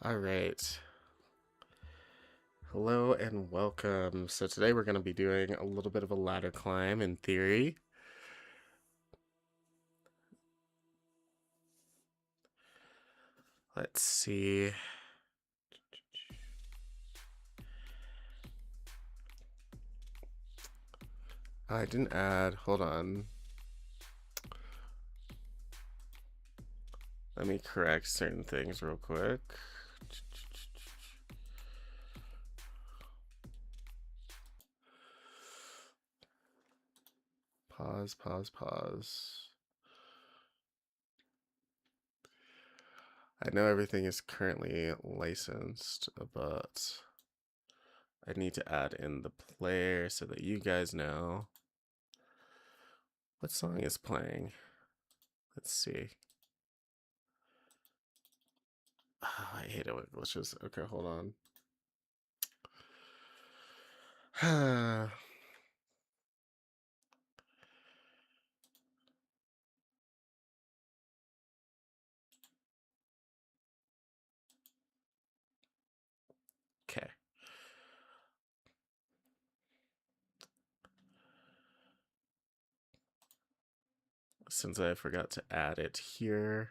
All right. Hello and welcome. So today we're going to be doing a little bit of a ladder climb in theory. Let's see. I didn't add, hold on. Let me correct certain things real quick. Pause. I know everything is currently licensed, but I need to add in the player so that you guys know what song is playing. Let's see. Oh, I hate it when it glitches. Okay, hold on. Okay. Since I forgot to add it here,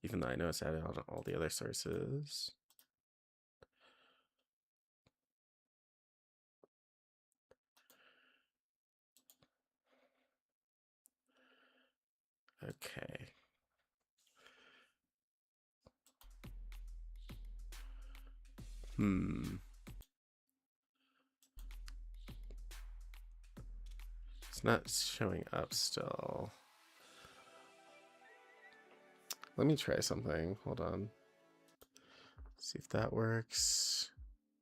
even though I know it's added on all the other sources. Okay. It's not showing up still. Let me try something. Hold on. See if that works.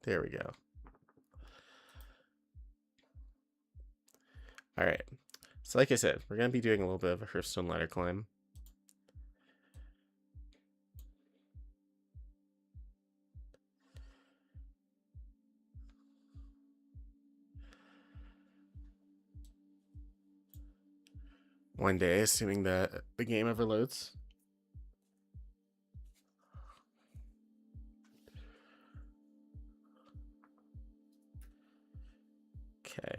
There we go. All right. So like I said, we're going to be doing a little bit of a Hearthstone ladder climb. One day, assuming that the game ever loads. Okay.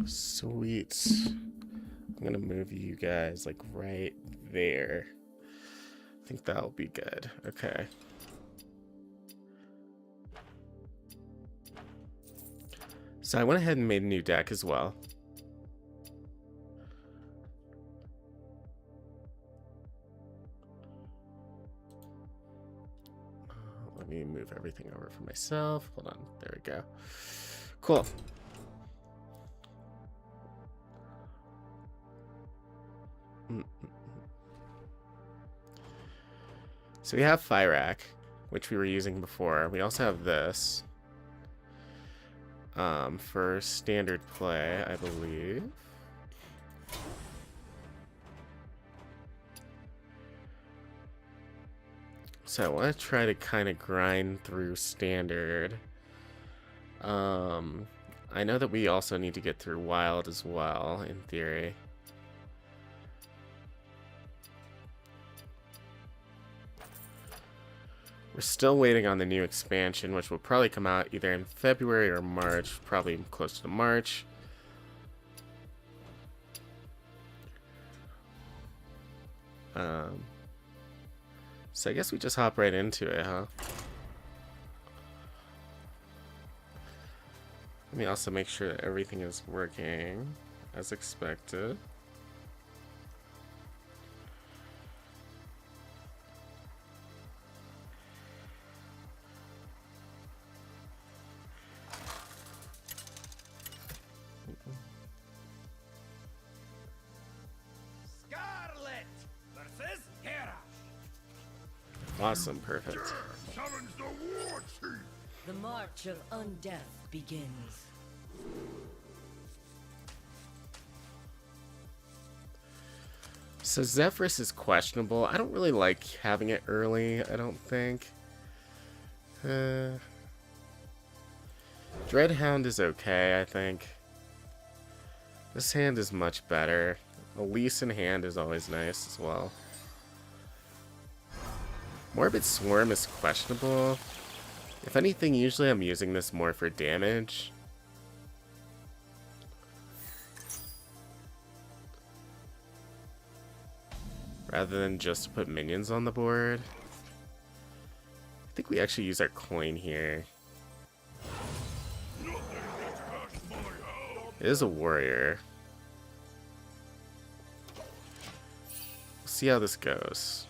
Sweet. I'm gonna move you guys like right there. I think that'll be good. Okay. So I went ahead and made a new deck as well. Let me move everything over for myself. Hold on. There we go. Cool. So we have Fyrak, which we were using before. We also have this for standard play, I believe. So I want to try to kind of grind through standard. I know that we also need to get through wild as well, in theory. We're still waiting on the new expansion, which will probably come out either in February or March, probably close to March. So I guess we just hop right into it, huh? Let me also make sure that everything is working as expected. Awesome, perfect. The march of undeath begins. So Zephyrus is questionable. I don't really like having it early, I don't think. Dreadhound is okay, I think. This hand is much better. Elise in hand is always nice as well. Morbid Swarm is questionable. If anything, usually I'm using this more for damage. Rather than just to put minions on the board. I think we actually use our coin here. It is a warrior. We'll see how this goes.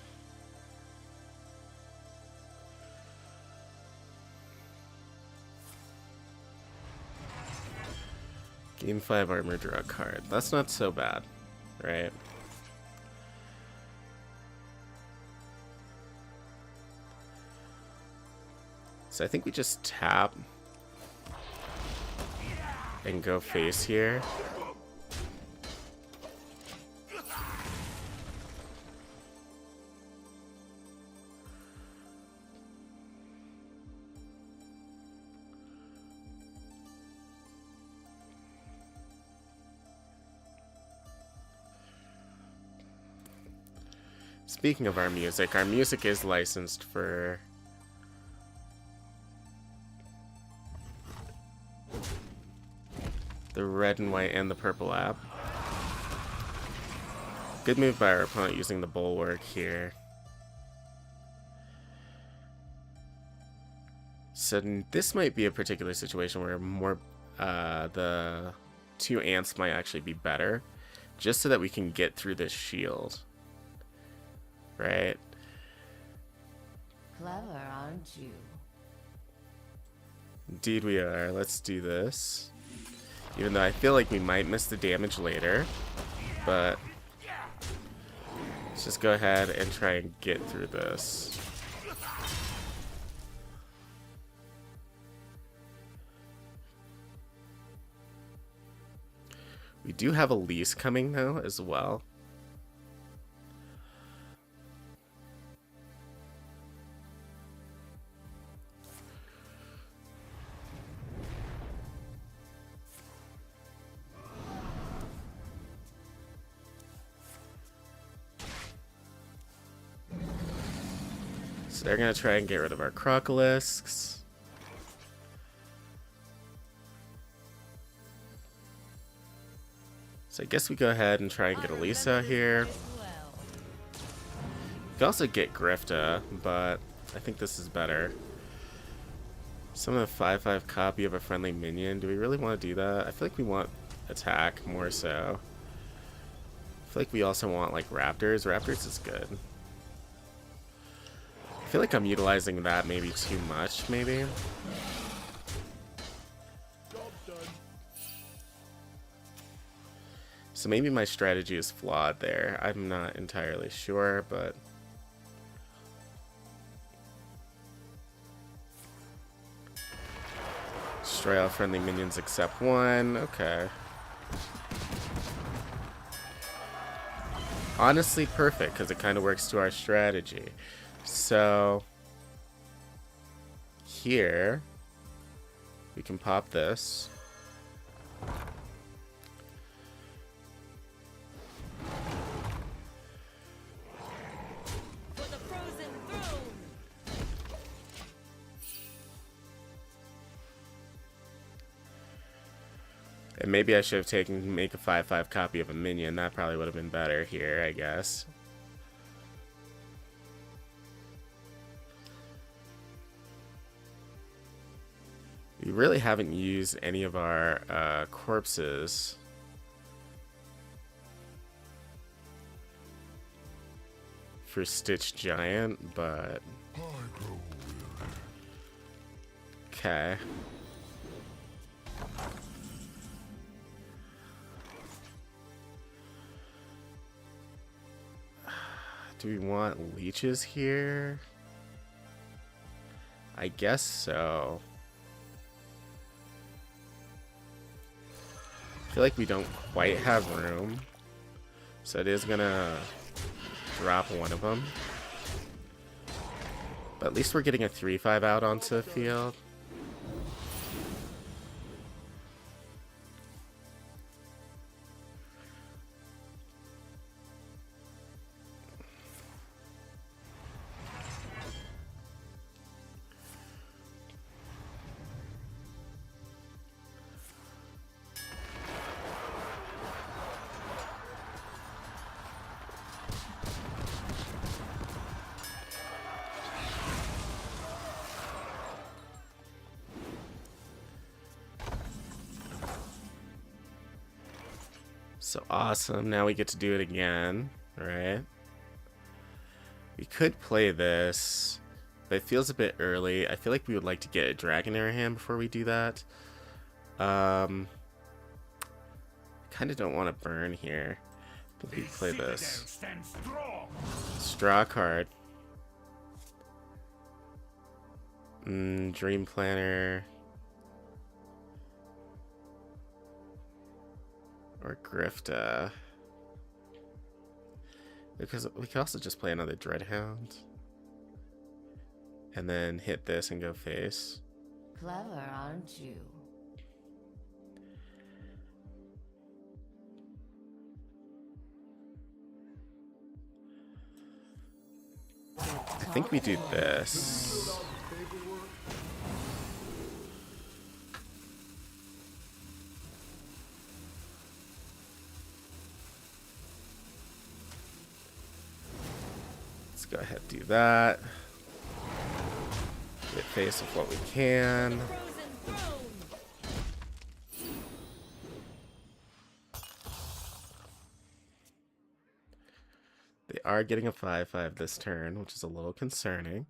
Gain 5 armor, draw a card. That's not so bad, right? So I think we just tap and go face here. Speaking of our music is licensed for the red and white and the purple app. Good move by our opponent using the bulwark here. So this might be a particular situation where more the 2 ants might actually be better, just so that we can get through this shield. Right? Clever, aren't you? Indeed we are. Let's do this. Even though I feel like we might miss the damage later. But let's just go ahead and try and get through this. We do have Elise coming though as well. So they're going to try and get rid of our Crocolisks. So I guess we go ahead and try and get Elisa here. We can also get Grifta, but I think this is better. Summon a 5/5 copy of a friendly minion. Do we really want to do that? I feel like we want attack more so. I feel like we also want like Raptors. Raptors is good. I feel like I'm utilizing that maybe too much, maybe. So maybe my strategy is flawed there. I'm not entirely sure, but... Destroy all friendly minions except one. Okay. Honestly, perfect, because it kind of works to our strategy. So... Here... We can pop this. And maybe I should have taken make a 5/5 copy of a minion. That probably would have been better here, I guess. We really haven't used any of our corpses. For Stitch Giant, but... Okay. Do we want leeches here? I guess so. I feel like we don't quite have room, so it is gonna drop one of them. But at least we're getting a 3/5 out onto the field. So awesome, now we get to do it again, right? We could play this, but it feels a bit early. I feel like we would like to get a dragon in our hand before we do that. Kind of don't want to burn here. I think we play this. Straw card. Dream Planner. Or Grifta. Because we could also just play another Dreadhound. And then hit this and go face. Clever, aren't you? I think we do this. Let's go ahead and do that. Get face with what we can. They are getting a 5/5 this turn, which is a little concerning.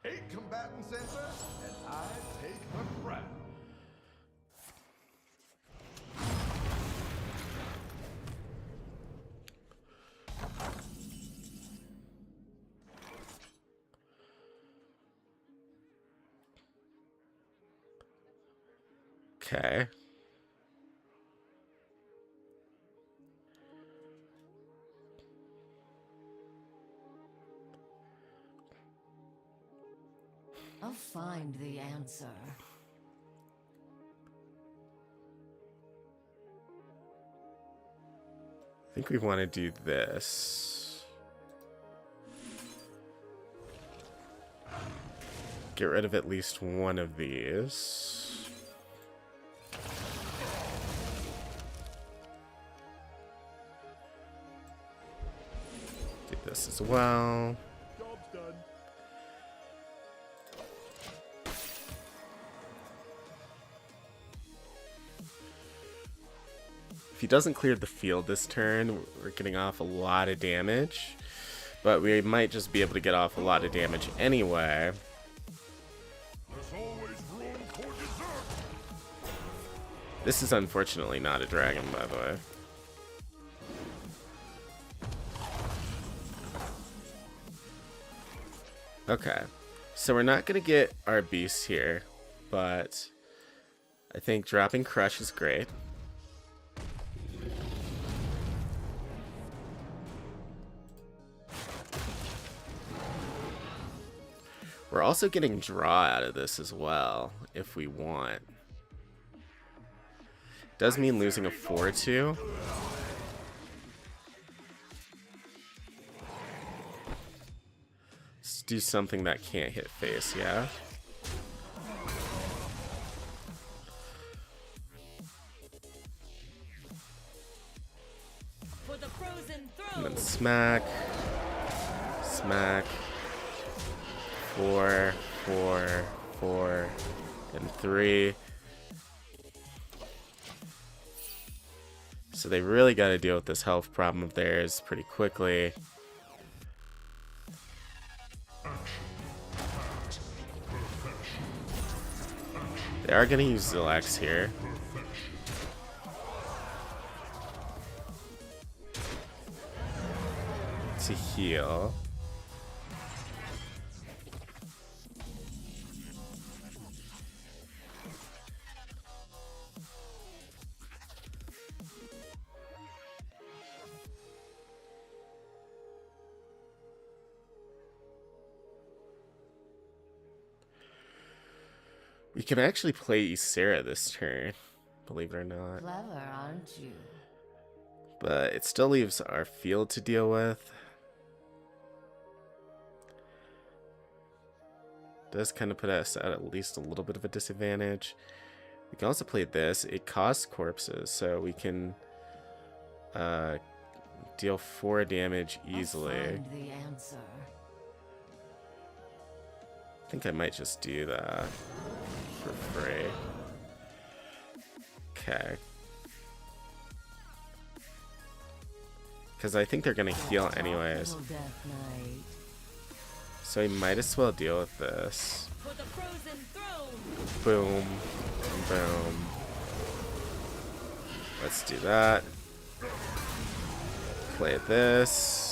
Eight combatants enter, and I take the crown. Okay. I'll find the answer. I think we want to do this. Get rid of at least one of these. Do this as well. Job's done. If he doesn't clear the field this turn, we're getting off a lot of damage. But we might just be able to get off a lot of damage anyway. There's always room for dessert. This is unfortunately not a dragon, by the way. Okay, so we're not going to get our beasts here, but I think dropping Crush is great. We're also getting draw out of this as well, if we want. Does mean losing a 4/2. Let's do something that can't hit face, yeah? For the frozen And throne. then smack. Smack. 4, 4, 4, and 3. So they really got to deal with this health problem of theirs pretty quickly. They are going to use Zilex here. heal. We can actually play Ysera this turn, believe it or not. Clever, aren't you? But it still leaves our field to deal with. Does kind of put us at least a little bit of a disadvantage. We can also play this. It costs corpses, so we can deal 4 damage easily. I'll find the answer. I think I might just do that for free. Okay. Because I think they're going to heal anyways. Little Death Knight. So we might as well deal with this. For the frozen throne. Boom. Boom. Let's do that. Play this.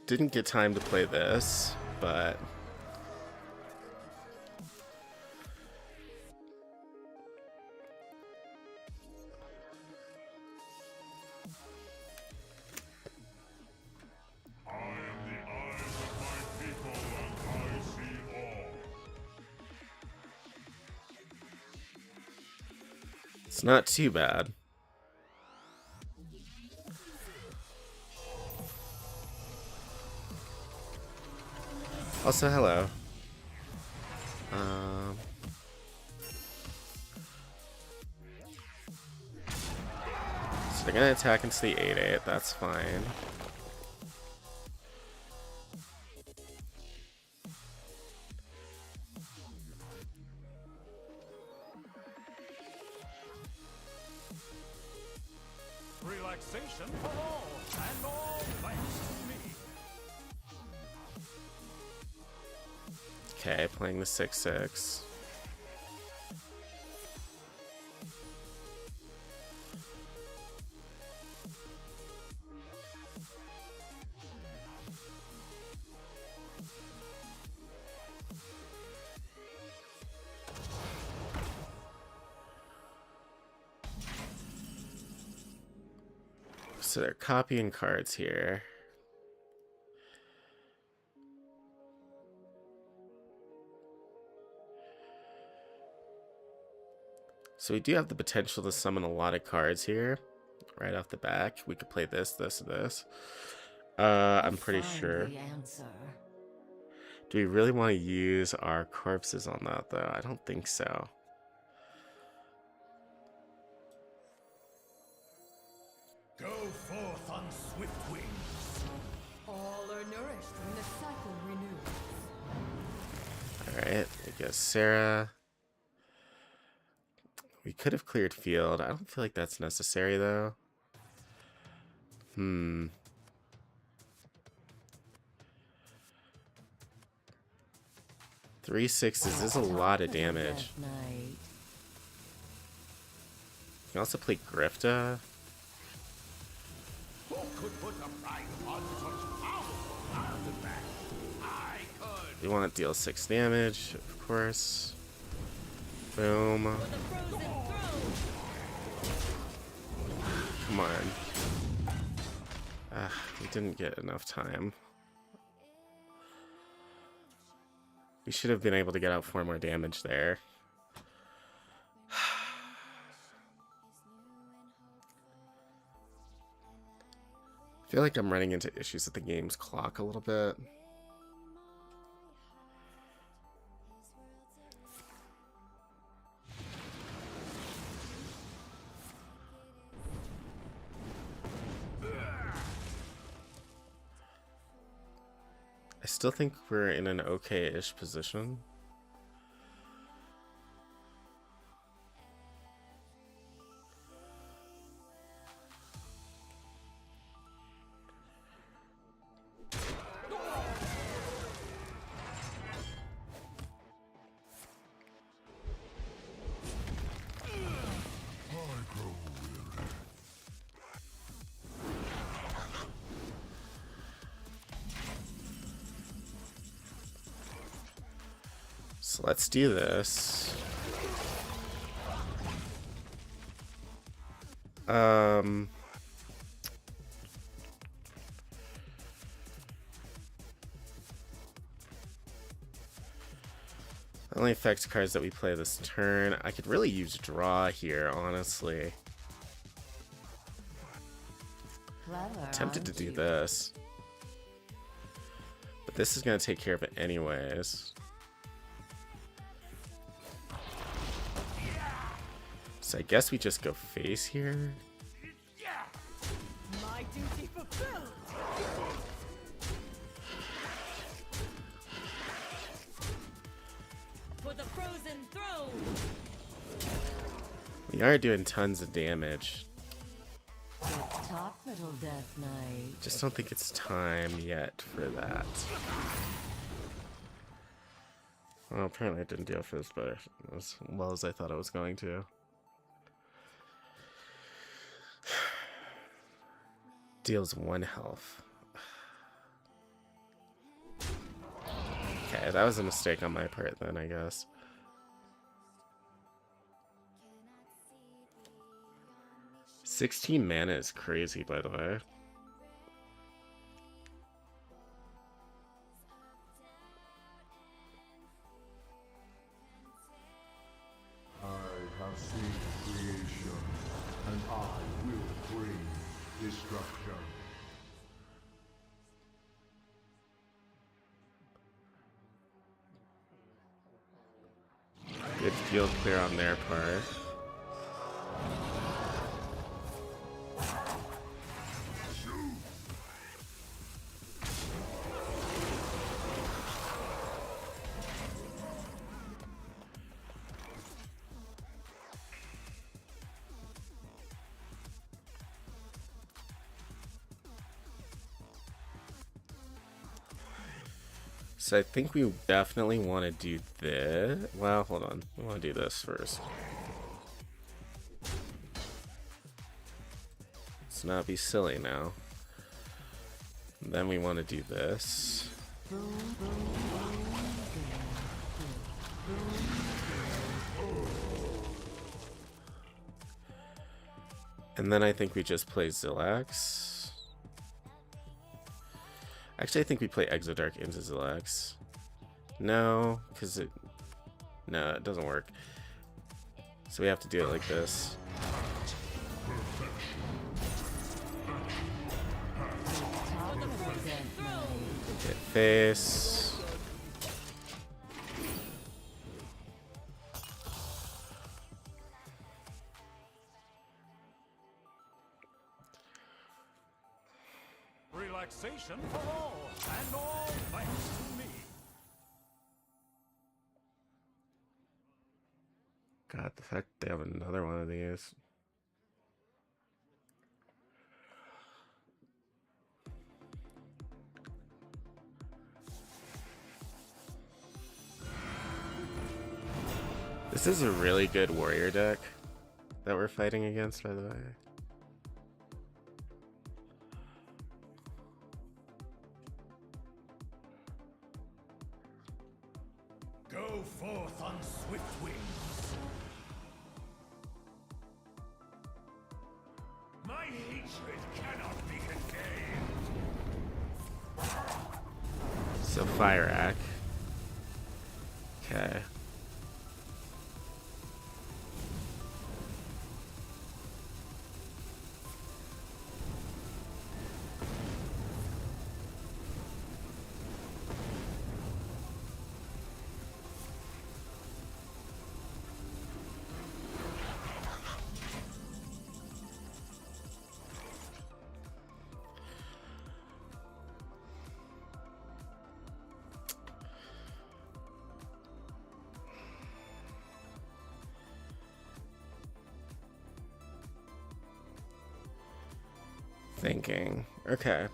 Didn't get time to play this, but it's not too bad. Also, hello. So they're gonna attack into the 8/8. That's fine. Relaxation for all, and all thanks to me. Okay, playing the 6/6. So they're copying cards here. So we do have the potential to summon a lot of cards here. Right off the back. We could play this, this, and this. I'm pretty Find sure. the answer. Do we really want to use our corpses on that, though? I don't think so. Go forth on swift wings. All are nourished when the cycle renews. Alright, I guess Sarah. We could have cleared field. I don't feel like that's necessary, though. 3 6s is a lot of damage. Death Knight. You can also play Grifta. Who could put a price on such powerful artifact? I could. You want to deal 6 damage, of course. Boom. For the frozen throne. Come on. We didn't get enough time. We should have been able to get out 4 more damage there. I feel like I'm running into issues with the game's clock a little bit. I still think we're in an okay-ish position. So let's do this. Only affects cards that we play this turn. I could really use draw here, honestly. Clever, Tempted to aren't do you? this. But this is going to take care of it anyways. So I guess we just go face here. My duty fulfilled. For the frozen throne. We are doing tons of damage. Let's talk, little Death Knight. Just don't think it's time yet for that. Well, apparently it didn't deal for this better as well as I thought it was going to. Deals 1 health. Okay, that was a mistake on my part then, I guess. $16 mana is crazy, by the way. I have seen creation, and I will bring destruction. Good field clear on their part. So I think we definitely want to do this. Well, hold on. We want to do this first. Let's not be silly now. Then we want to do this. And then I think we just play Zilax. Actually, I think we play Exodark into Zilax. No, because it... No, it doesn't work. So we have to do it like this. Hit face. Relaxation for all, and all thanks to me. God, the fact they have another one of these. This is a really good warrior deck that we're fighting against, by the way. Go forth on swift wings. My hatred cannot be contained. So Fire Rack. Okay. Thinking. Okay.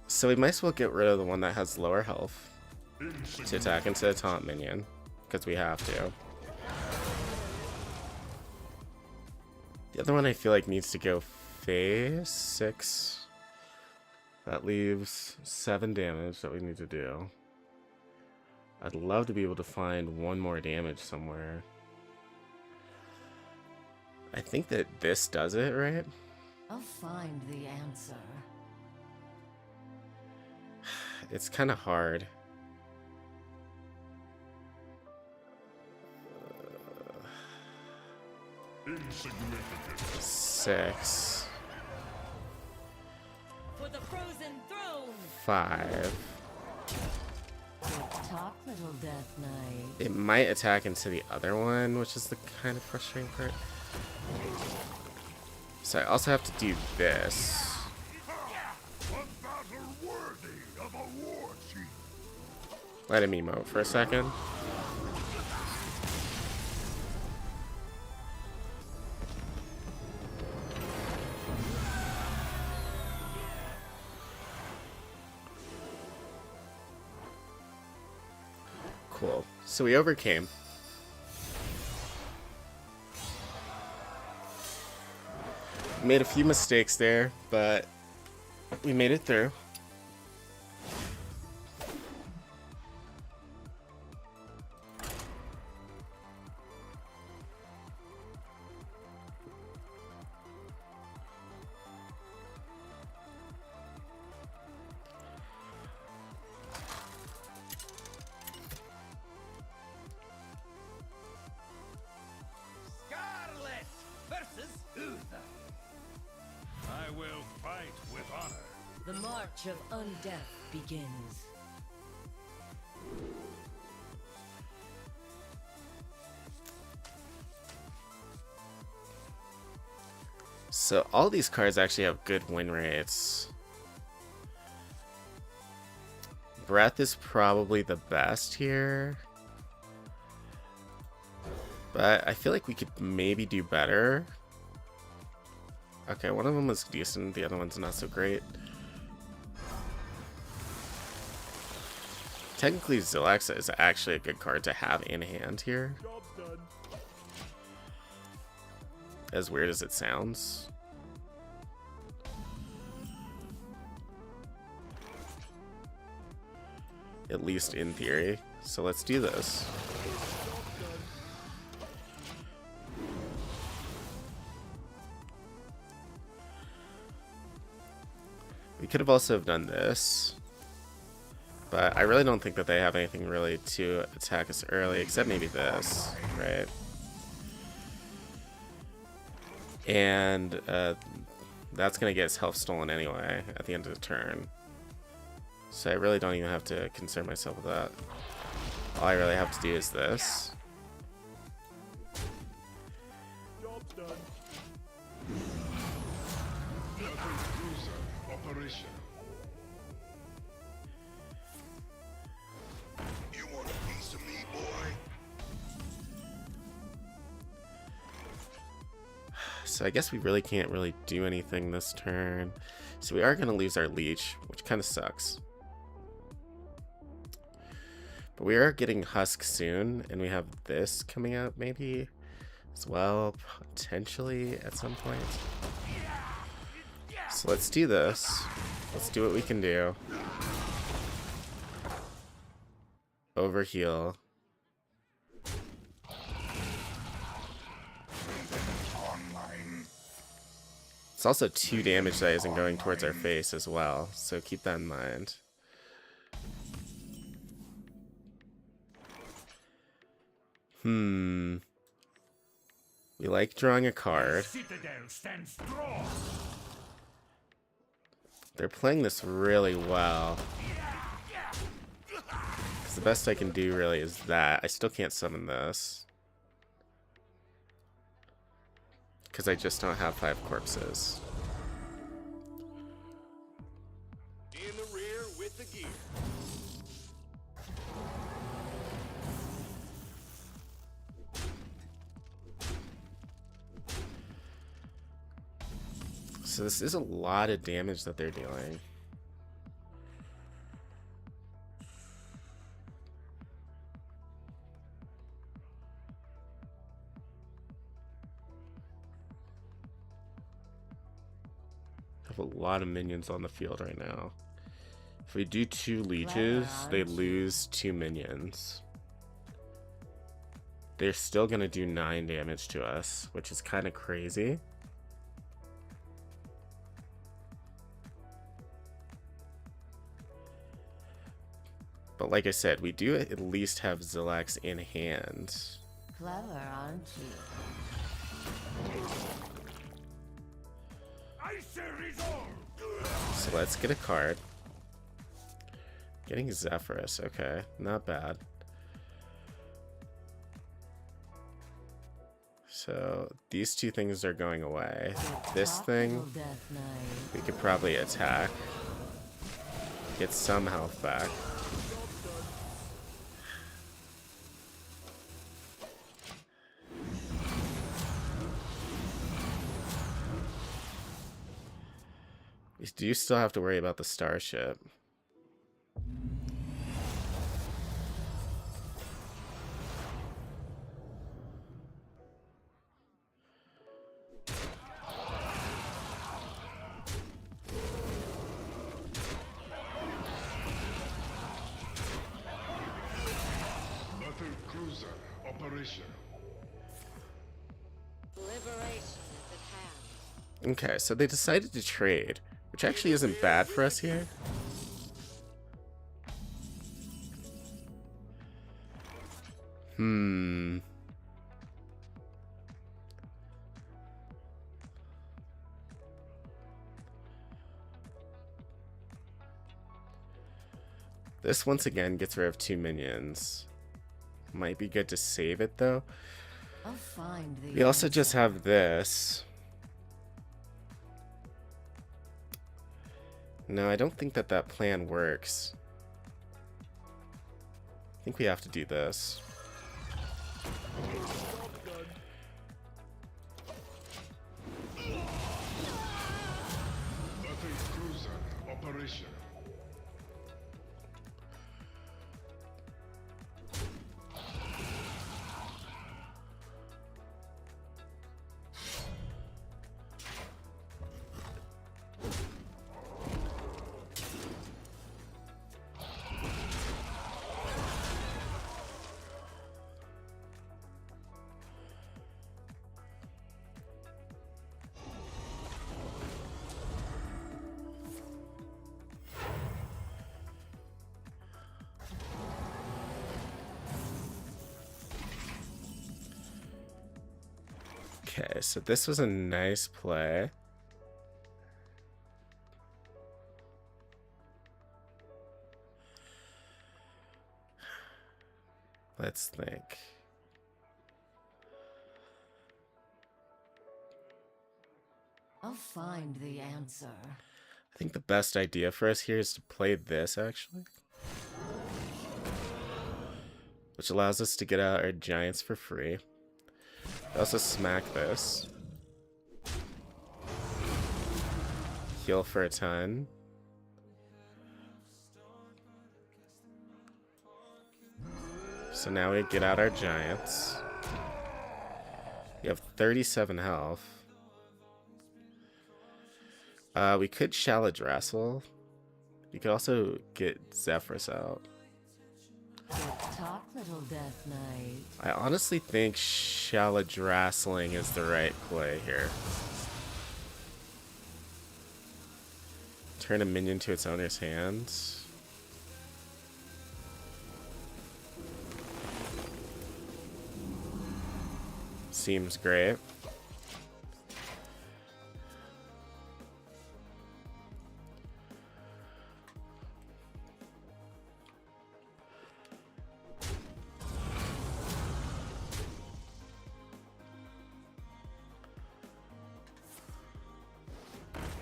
So we might as well get rid of the one that has lower health to attack into a taunt minion, because we have to. The other one I feel like needs to go phase 6. That leaves 7 damage that we need to do. I'd love to be able to find one more damage somewhere. I think that this does it, right? I'll find the answer. It's kind of hard. Insignificant. 6, For the frozen throne! 5. Talk, little Death Knight. It might attack into the other one, which is the kind of frustrating part. So I also have to do this. A battle worthy of a war chief. Let him emote for a second. Cool. So we overcame. Made a few mistakes there, but we made it through. Scarlet versus Uther. I will fight with honor. The march of undeath begins. So all these cards actually have good win rates. Breath is probably the best here. But I feel like we could maybe do better. Okay, one of them was decent, the other one's not so great. Technically, Zilax is actually a good card to have in hand here. Job done. As weird as it sounds. At least in theory. So let's do this. We could have also done this. But I really don't think that they have anything really to attack us early, except maybe this, right? And that's going to get his health stolen anyway at the end of the turn. So I really don't even have to concern myself with that. All I really have to do is this. Job's done. Operation. You want a piece of me, boy? So I guess we really can't really do anything this turn. So we are going to lose our leech, which kind of sucks. But we are getting Husk soon, and we have this coming out maybe as well, potentially at some point. So let's do this. Let's do what we can do. Overheal. It's also 2 damage that isn't going towards our face as well, so keep that in mind. We like drawing a card. Citadel stands strong. They're playing this really well. 'Cause the best I can do really is that. I still can't summon this. Because I just don't have 5 corpses. In the rear with the gear. So this is a lot of damage that they're dealing. Have a lot of minions on the field right now. If we do 2 leeches, they lose 2 minions. They're still gonna do 9 damage to us, which is kind of crazy. But like I said, we do at least have Zilax in hand. Clever, aren't you? Icy resolve. So let's get a card. Getting Zephyrus, okay, not bad. So these 2 things are going away. This thing, we could probably attack. Get some health back. We do still have to worry about the starship. Battle cruiser operational. Liberation is at hand. Okay, so they decided to trade, which actually isn't bad for us here. This once again gets rid of 2 minions. Might be good to save it though. I'll find the We also answer. just have this. No, I don't think that that plan works. I think we have to do this. Battle cruiser operational. Okay, so this was a nice play. Let's think. I'll find the answer. I think the best idea for us here is to play this actually. Which allows us to get out our giants for free. Also smack this. Heal for a ton. So now we get out our giants. We have 37 health. We could Shallow Drassel. You could also get Zephyrus out. Talk, little Death Knight. I honestly think Shallow Drassling is the right play here. Turn a minion to its owner's hands. Seems great.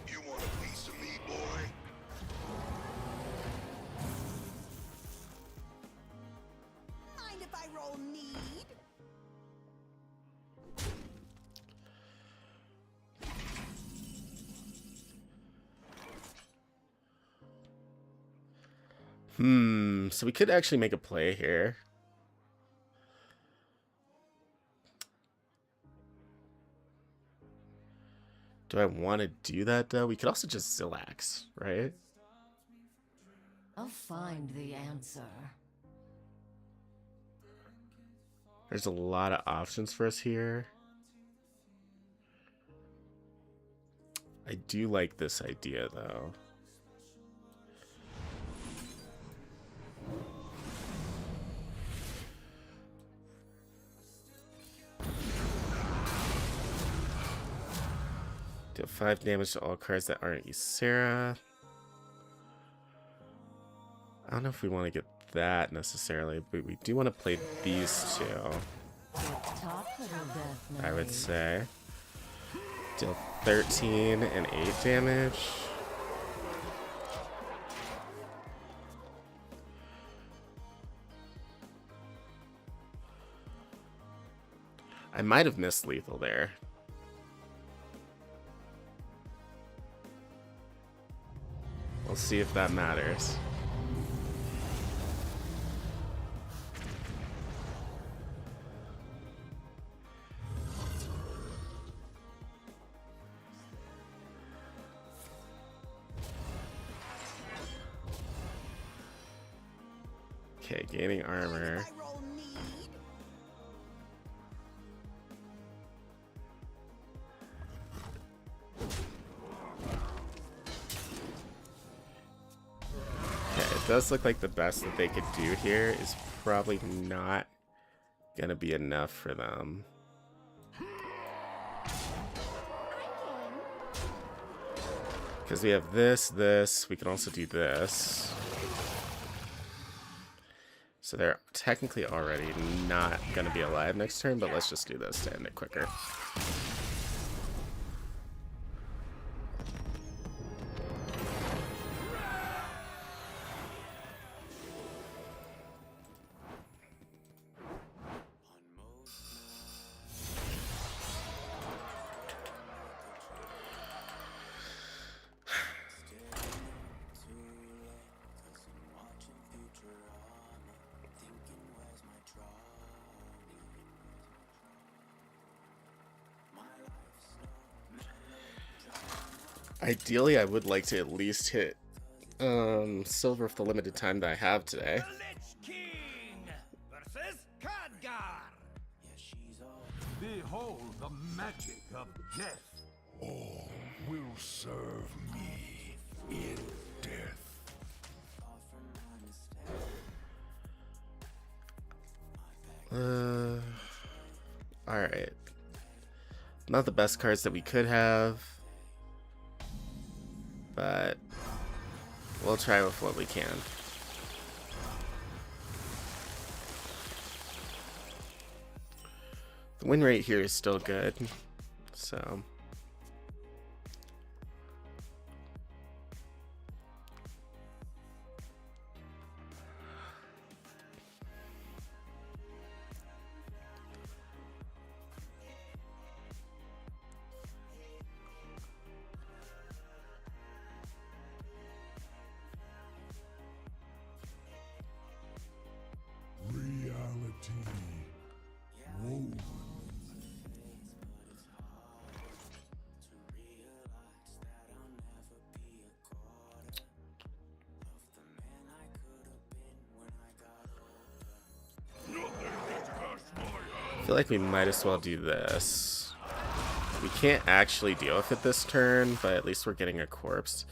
You want a piece of me, boy? Mind if I roll need? So we could actually make a play here. Do I want to do that though? We could also just Zilax, right? I'll find the answer. There's a lot of options for us here. I do like this idea, though. Deal 5 damage to all cards that aren't Ysera. I don't know if we want to get that necessarily, but we do want to play these two. I would say. Deal 13 and 8 damage. I might have missed lethal there. We'll see if that matters. Okay, gaining armor. If I roll need. Okay, it does look like the best that they could do here is probably not gonna be enough for them. Because we have this, we can also do this. So they're technically already not gonna be alive next turn, but let's just do this to end it quicker. Ideally, I would like to at least hit silver for the limited time that I have today. The Lich King versus Khadgar. Behold the magic of death. All will serve me in death. Alright. Not the best cards that we could have, but we'll try with what we can. The win rate here is still good, so... Reality woven. I feel like we might as well do this. We can't actually deal with it this turn, but at least we're getting a corpse.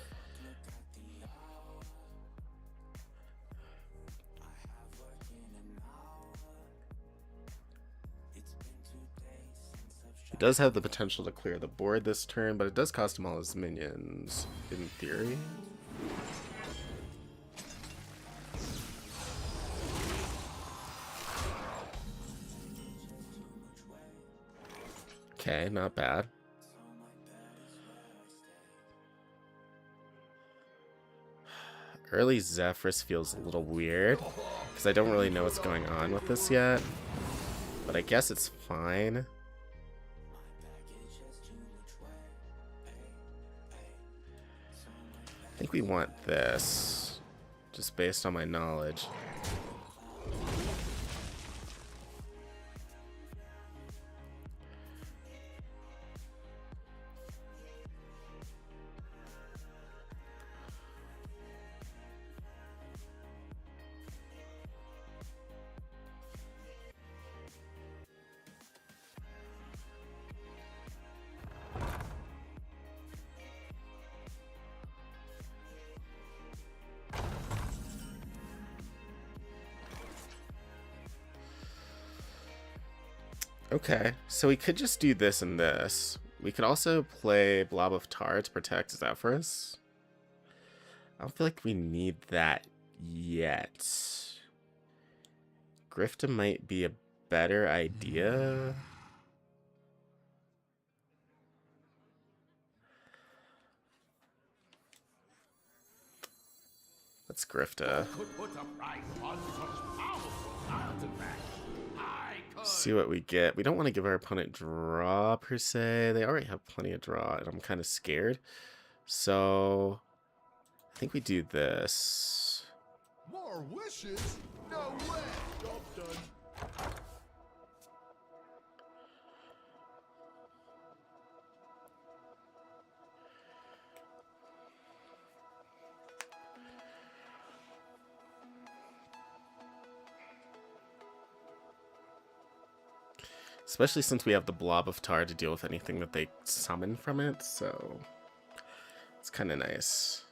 It does have the potential to clear the board this turn, but it does cost him all his minions, in theory. Okay, not bad. Early Zephyrus feels a little weird, because I don't really know what's going on with this yet. But I guess it's fine. I think we want this, just based on my knowledge. Okay, so we could just do this and this. We could also play Blob of Tar to protect Zephyrus. I don't feel like we need that yet. Grifta might be a better idea. Let's Grifta. Could put a price on such powerful artifact. I could. See what we get. We don't want to give our opponent draw per se. They already have plenty of draw, and I'm kind of scared. So I think we do this. More wishes? No way! Job done. Especially since we have the Blob of Tar to deal with anything that they summon from it, so it's kind of nice.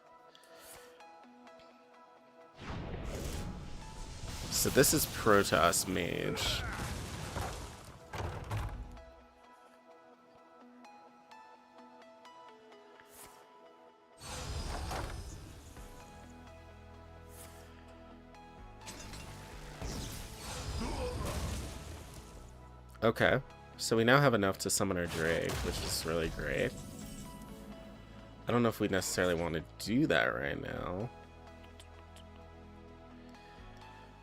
So this is Protoss Mage. Okay, so we now have enough to summon our Drake, which is really great. I don't know if we necessarily want to do that right now.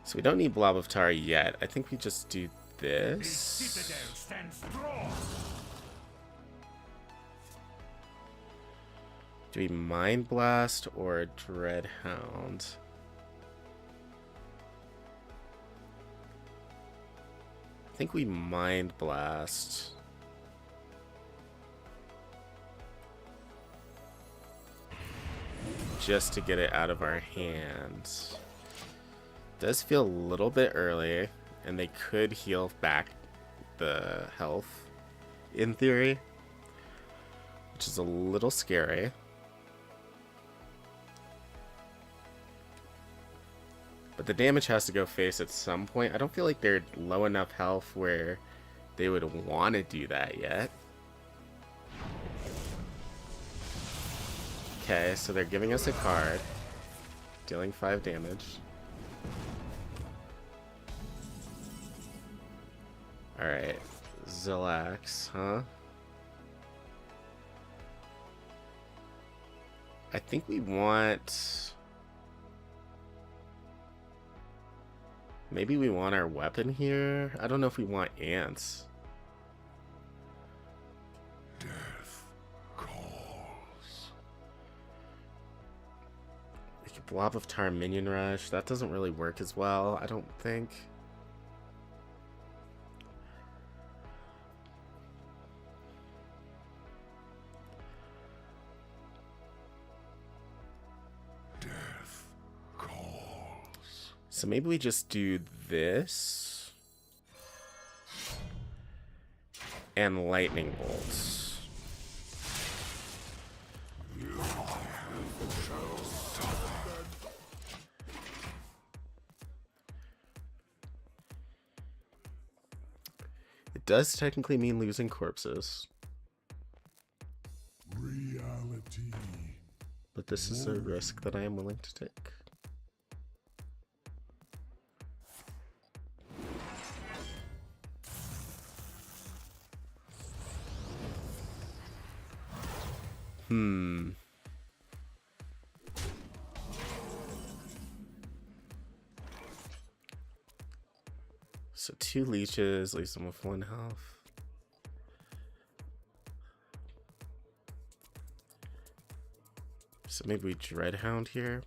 So we don't need Blob of Tar yet. I think we just do this. Citadel stands strong. Do we Mind Blast or Dreadhound? I think we Mind Blast. Just to get it out of our hands. Does feel a little bit early, and they could heal back the health, in theory, which is a little scary. But the damage has to go face at some point. I don't feel like they're low enough health where they would want to do that yet. Okay, so they're giving us a card, dealing 5 damage. Alright, Zilax, huh? I think we want... Maybe we want our weapon here? I don't know if we want ants. Death calls. We could Blob of Tar Minion Rush. That doesn't really work as well, I don't think. Death calls. So maybe we just do this. And Lightning Bolts. It does technically mean losing corpses. Reality. But this is a risk that I am willing to take. So 2 leeches, leaves them with 1 health. So maybe we Dreadhound here.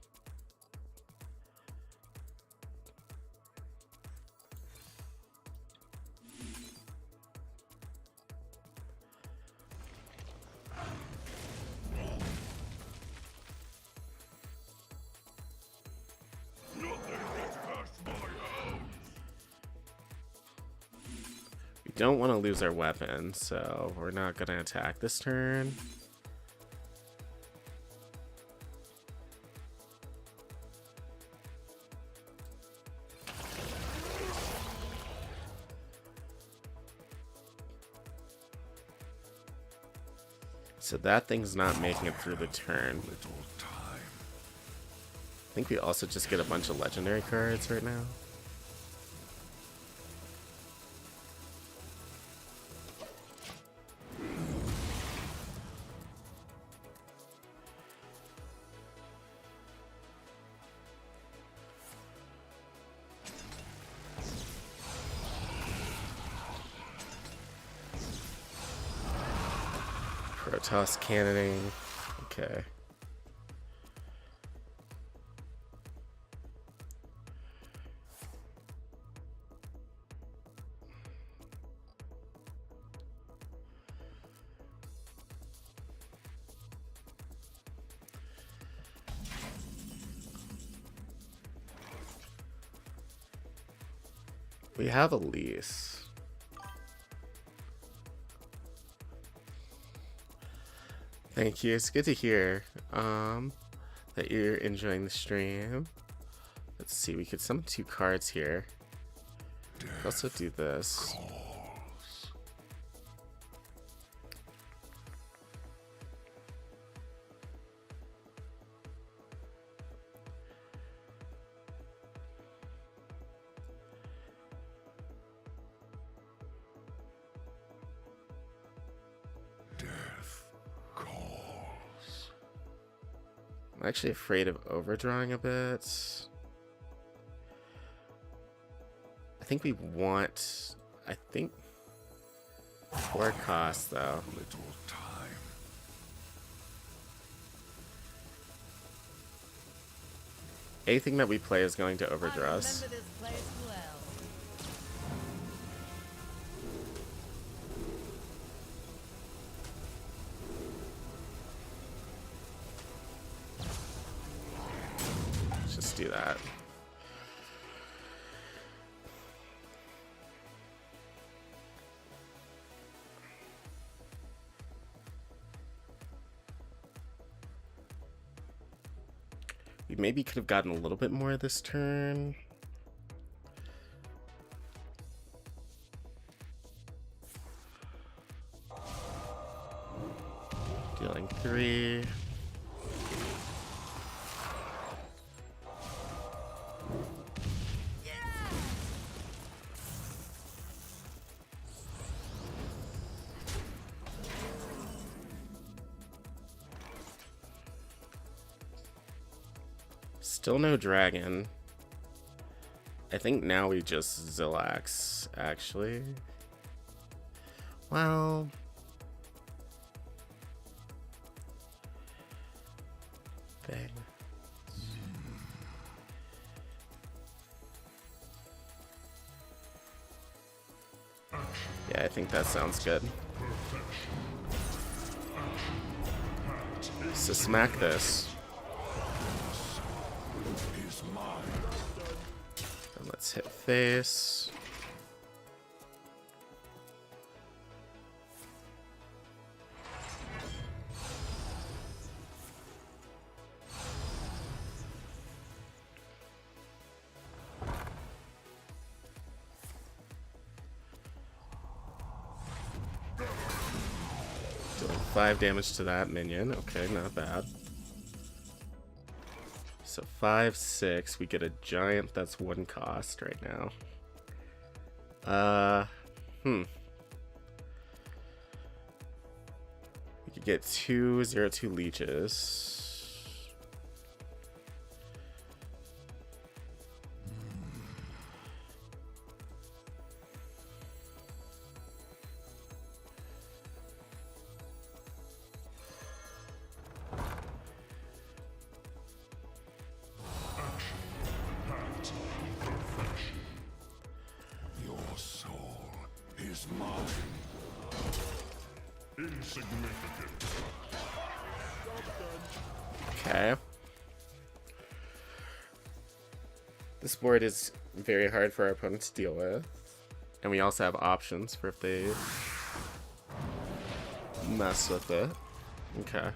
Don't want to lose our weapon, so we're not going to attack this turn. So that thing's not making it through the turn. I think we also just get a bunch of legendary cards right now. Protoss cannoning. Okay. We have a lease. Thank you. It's good to hear that you're enjoying the stream. Let's see. We could summon 2 cards here. We could also do this. I'm actually afraid of overdrawing a bit. I think we want... I think... 4 costs, though. Anything that we play is going to overdraw us. Remember this place well. Let's just do that. We maybe could have gotten a little bit more this turn. Dealing 3. Still no dragon. I think now we just Zillax, actually. Well... Dang. Yeah, I think that sounds good. So smack this. And let's hit face. Doing 5 damage to that minion. Okay, not bad. So 5, 6. We get a giant that's 1 cost right now. We could get 2 0/2 leeches. Your soul is mine. Insignificant. Okay. This board is very hard for our opponent to deal with. And we also have options for if they mess with it. Okay.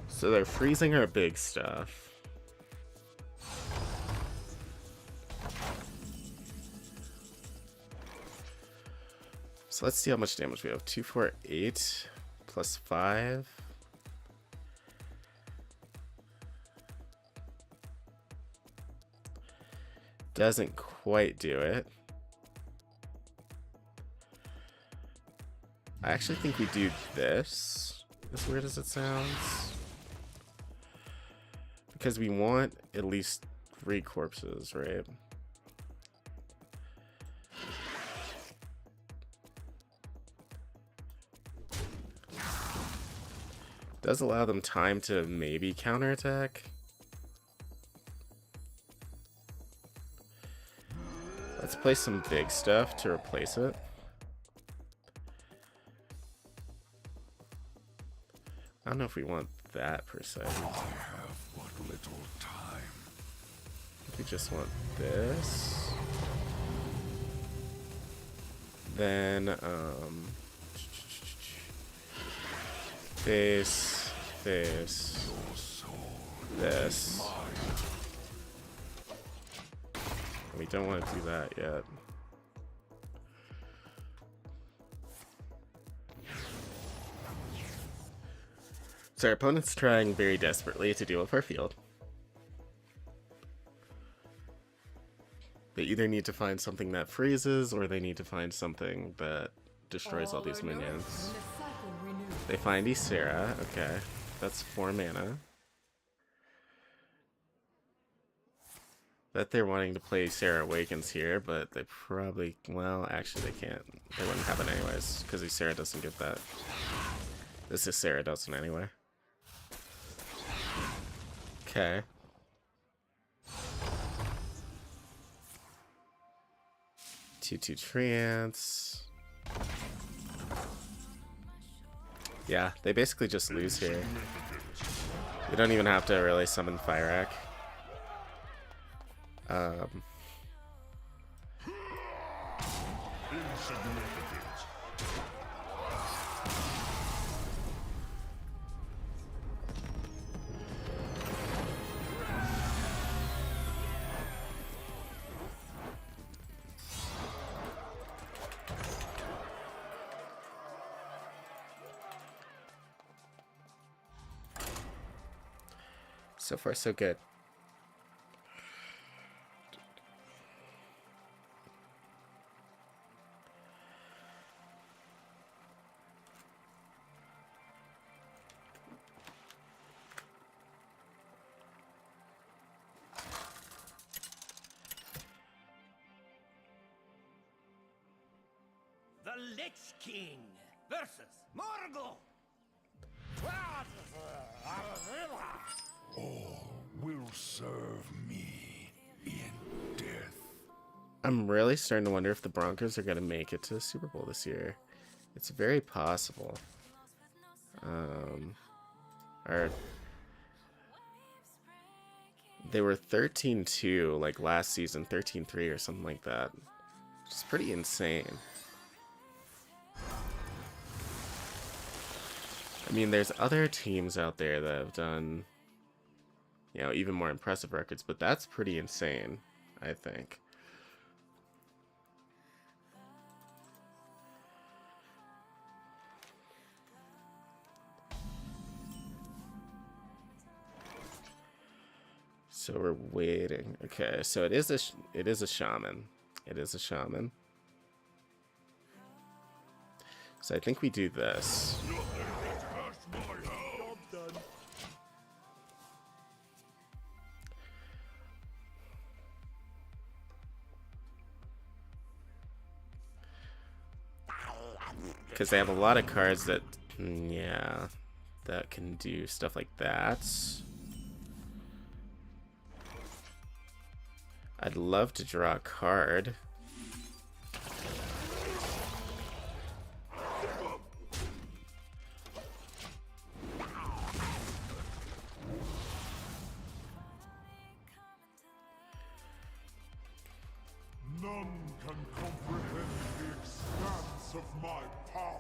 So they're freezing our big stuff. So let's see how much damage we have. 2, 4, 8 plus 5. Doesn't quite do it. I actually think we do this, as weird as it sounds. Because we want at least 3 corpses, right? Does allow them time to maybe counterattack. Let's play some big stuff to replace it. I don't know if we want that per se. I have but little time. We just want this. Then, this, this. We don't want to do that yet. So our opponent's trying very desperately to deal with our field. They either need to find something that freezes, or they need to find something that destroys all these minions. They find Ysera, okay. That's 4 mana. That they're wanting to play Ysera Awakens here, but they probably, well, actually they can't. They wouldn't have it anyways, because Ysera doesn't get that. This Ysera doesn't anyway. Okay. Two Trance. Yeah, they basically just lose here. We don't even have to really summon Fyrakk. So far, so good. The Lich King versus Morgul. All will serve me in death. I'm really starting to wonder if the Broncos are going to make it to the Super Bowl this year. It's very possible. Or they were 13-2 like last season, 13-3 or something like that. Which is pretty insane. I mean, there's other teams out there that have done, you know, even more impressive records, but that's pretty insane, I think. So we're waiting. Okay, so it is a shaman. It is a shaman. So I think we do this. Because they have a lot of cards that, yeah, that can do stuff like that. I'd love to draw a card. None can comprehend the expanse of my power.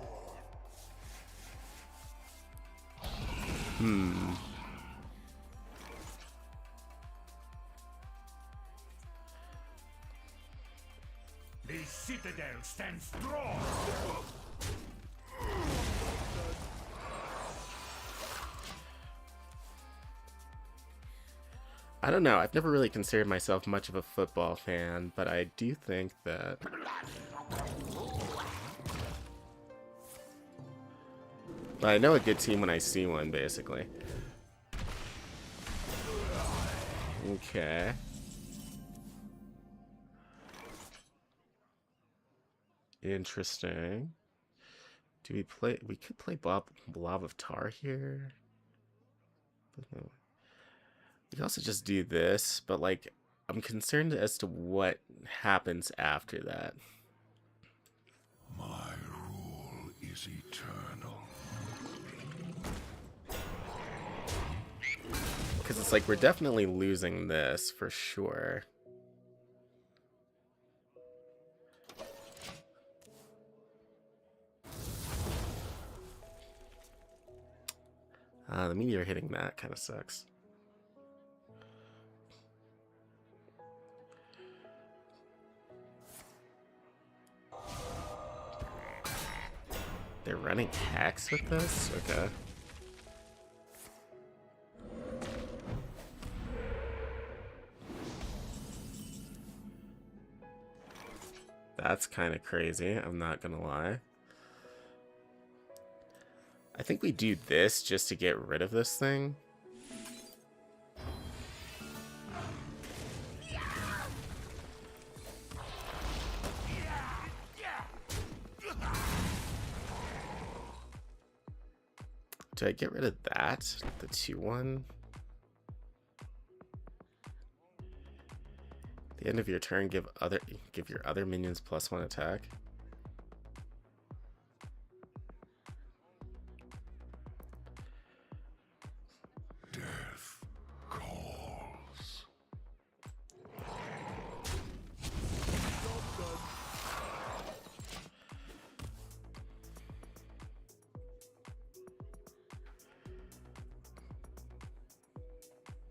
They sit citadel stands strong. I don't know. I've never really considered myself much of a football fan, but I do think that I know a good team when I see one, basically. Okay. Interesting. Do we play? We could play Blob of Tar here. We could also just do this, but like, I'm concerned as to what happens after that. My rule is eternal. Because it's like, we're definitely losing this for sure. The meteor hitting that kind of sucks. They're running hacks with this? Okay. That's kind of crazy, I'm not gonna lie. I think we do this just to get rid of this thing. Do I get rid of that? The 2-1? At the end of your turn, give your other minions +1 attack. Death calls.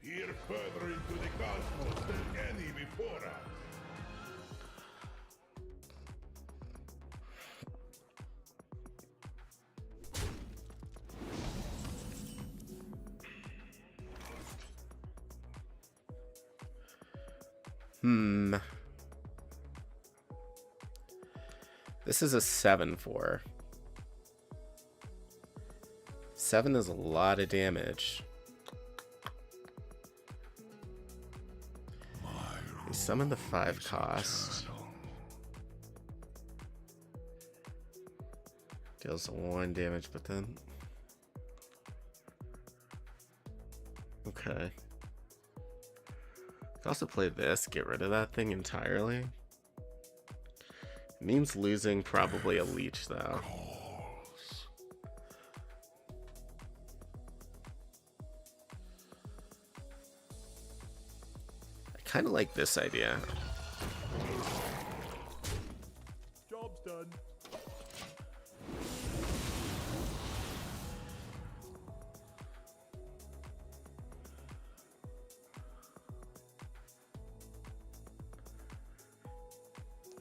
Peer further into the cosmos than any before us. This is a 7-4. 7 is a lot of damage. We summon the 5 cost. Deals 1 damage, but then... Okay. Could also play this, get rid of that thing entirely. It means losing probably a leech, though. I kind of like this idea. Job's done.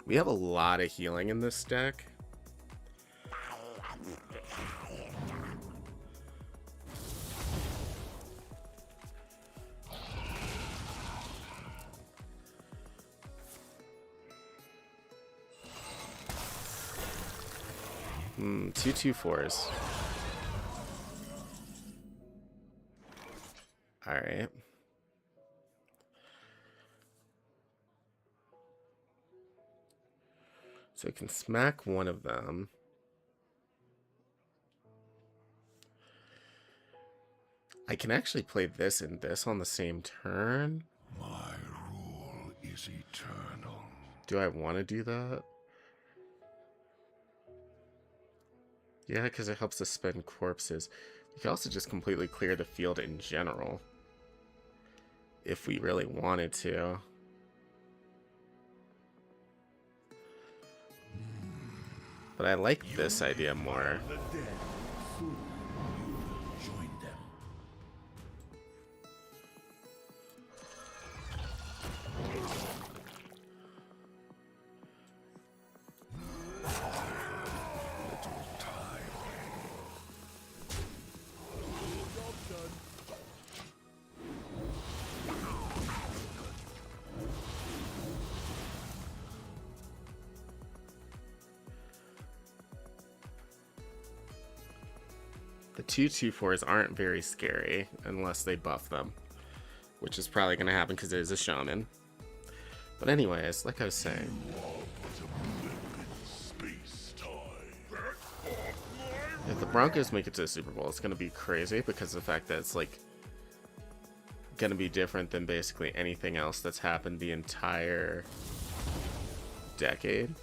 We have a lot of healing in this deck. Two 2/4s. All right. So I can smack one of them. I can actually play this and this on the same turn. My rule is eternal. Do I want to do that? Yeah, because it helps us spend corpses. We can also just completely clear the field in general. If we really wanted to. But I like this idea more. The dead. Soon you will join them. The 2/2/4s aren't very scary unless they buff them, which is probably going to happen because it is a shaman. But anyways, like I was saying, if the Broncos make it to the Super Bowl, it's going to be crazy because of the fact that it's like going to be different than basically anything else that's happened the entire decade.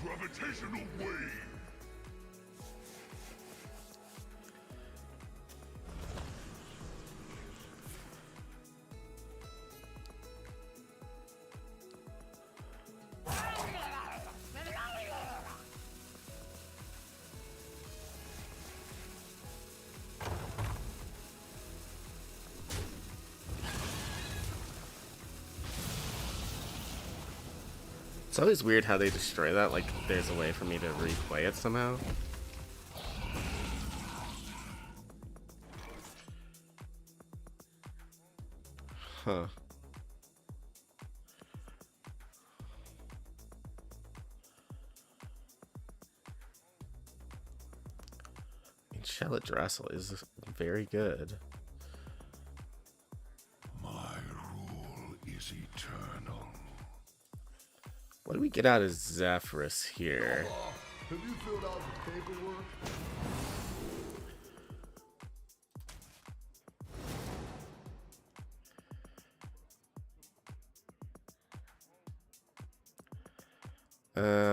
Gravitational wave. It's always weird how they destroy that, like there's a way for me to replay it somehow. Huh. I mean, Shallot Dressel is very good. My rule is eternal. What do we get out of Zephyrus here? Have you filled out the paperwork?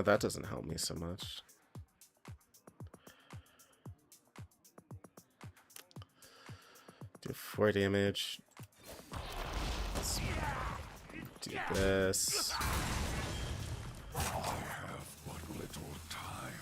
That doesn't help me so much. Do 4 damage. Let's do this. I have but little time.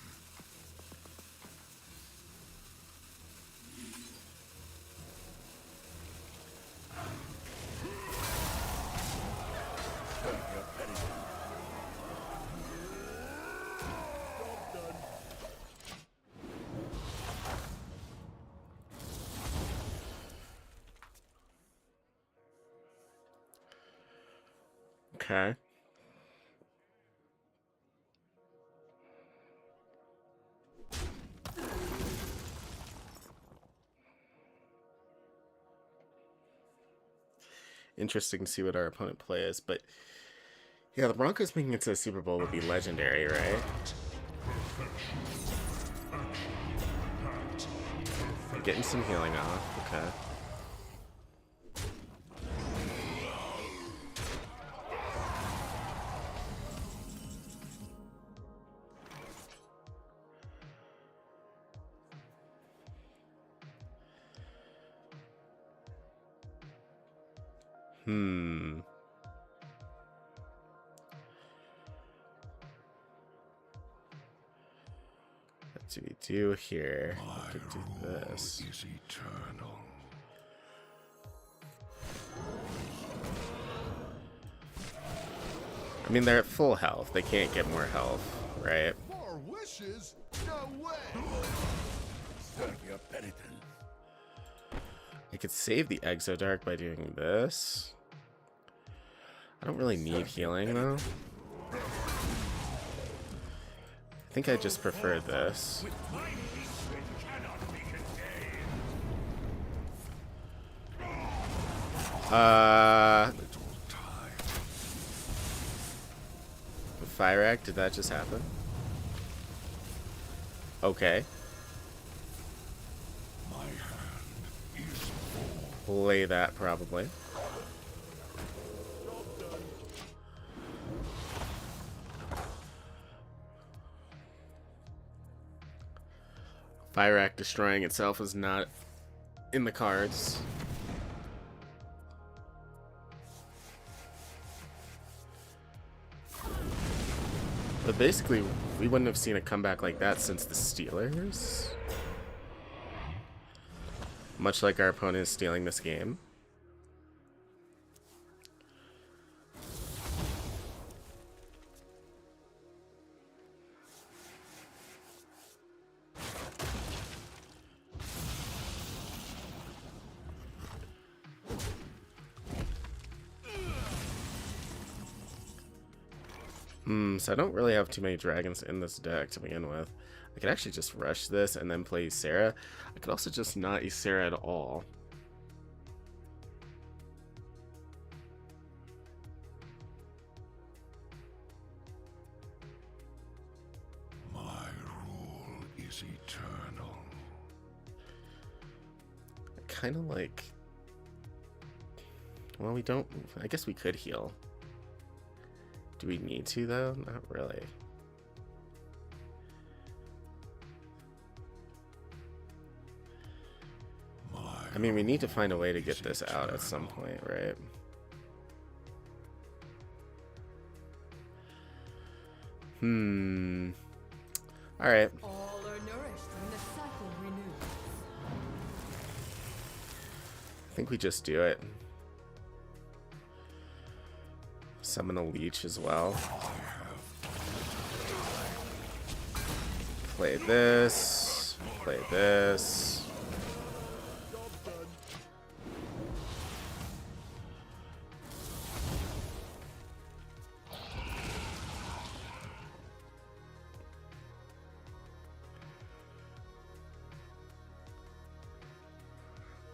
Okay. Interesting to see what our opponent plays, but yeah, the Broncos making it to the Super Bowl would be legendary, right? Getting some healing off, okay. What do we do here? We could do this. Is eternal. I mean, they're at full health. They can't get more health, right? More wishes? No way. I could save the Exodark by doing this. I don't really need healing, though. I think I just prefer this. Fire Act, did that just happen? Okay. My hand is full. Play that, probably. Fire Act destroying itself is not in the cards. But basically, we wouldn't have seen a comeback like that since the Steelers. Much like our opponent is stealing this game. So I don't really have too many dragons in this deck to begin with. I could actually just rush this and then play Ysera. I could also just not Ysera at all. My rule is eternal. I kind of like... Well, we don't... I guess we could heal. Do we need to, though? Not really. I mean, we need to find a way to get this out at some point, right? Alright. All are nourished when the cycle renews. I think we just do it. Summon a leech as well. Play this. Play this.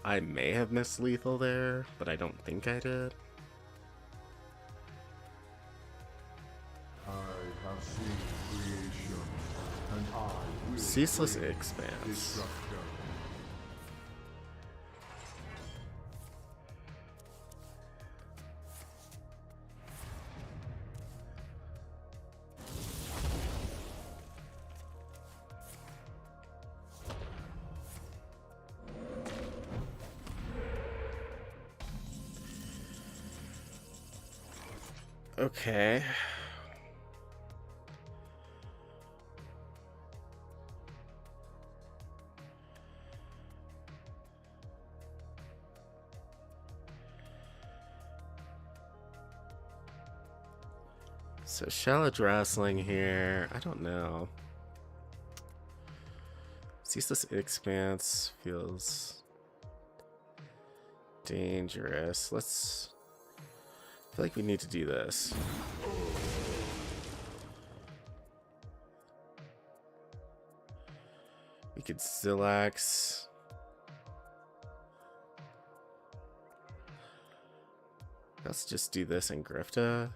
I may have missed lethal there, but I don't think I did. I have seen creation, and I will Ceaseless bring Expanse. destruction. Okay. So shallow wrestling here. I don't know. Ceaseless Expanse feels dangerous. Let's... I feel like we need to do this. We could Zillax. Let's just do this and Grifta.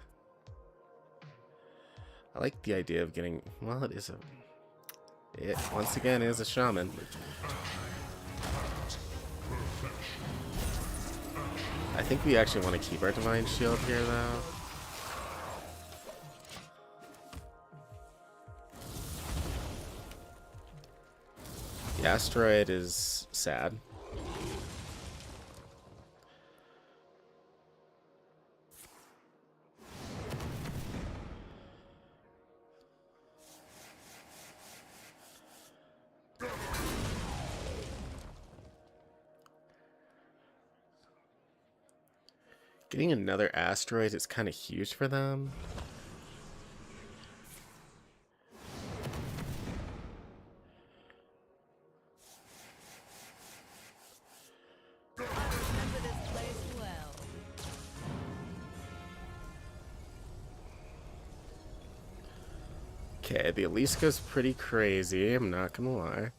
I like the idea of getting... Well, it is a... It, once again, is a shaman. I think we actually want to keep our Divine Shield here, though. The Asteroid is sad. Getting another asteroid is kind of huge for them. Remember this place well. Okay, the Elise goes pretty crazy, I'm not gonna lie.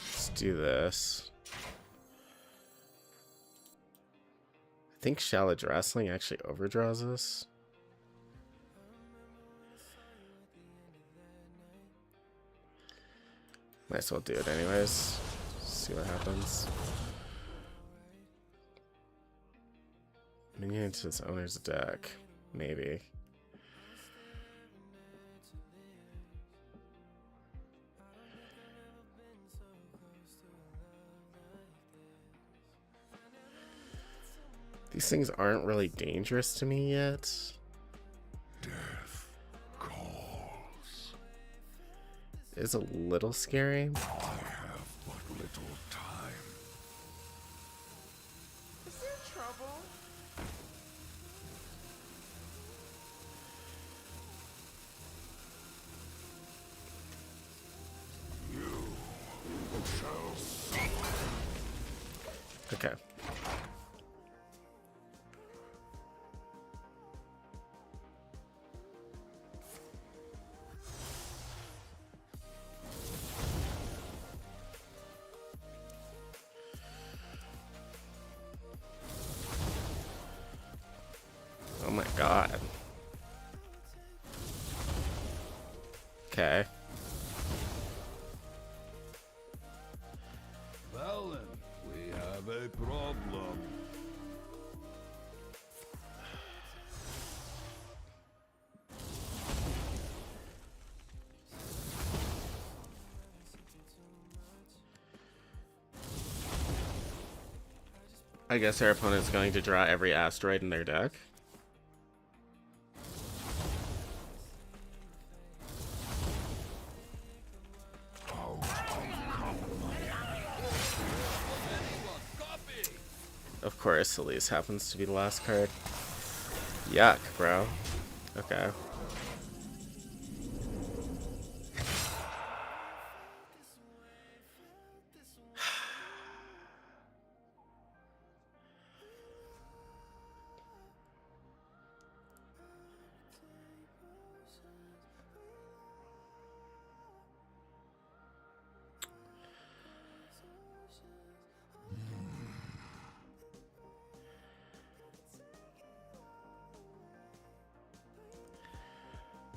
Let's do this. I think Shallow Wrestling actually overdraws us. Might as well do it anyways. See what happens. Minion into its owner's deck. Maybe. These things aren't really dangerous to me yet. Death calls. It's a little scary. I have but little time. Is there trouble? Okay. Oh my god. Okay. Well then, we have a problem. I guess our opponent's going to draw every asteroid in their deck. Of course, Elise happens to be the last card. Yuck, bro. Okay.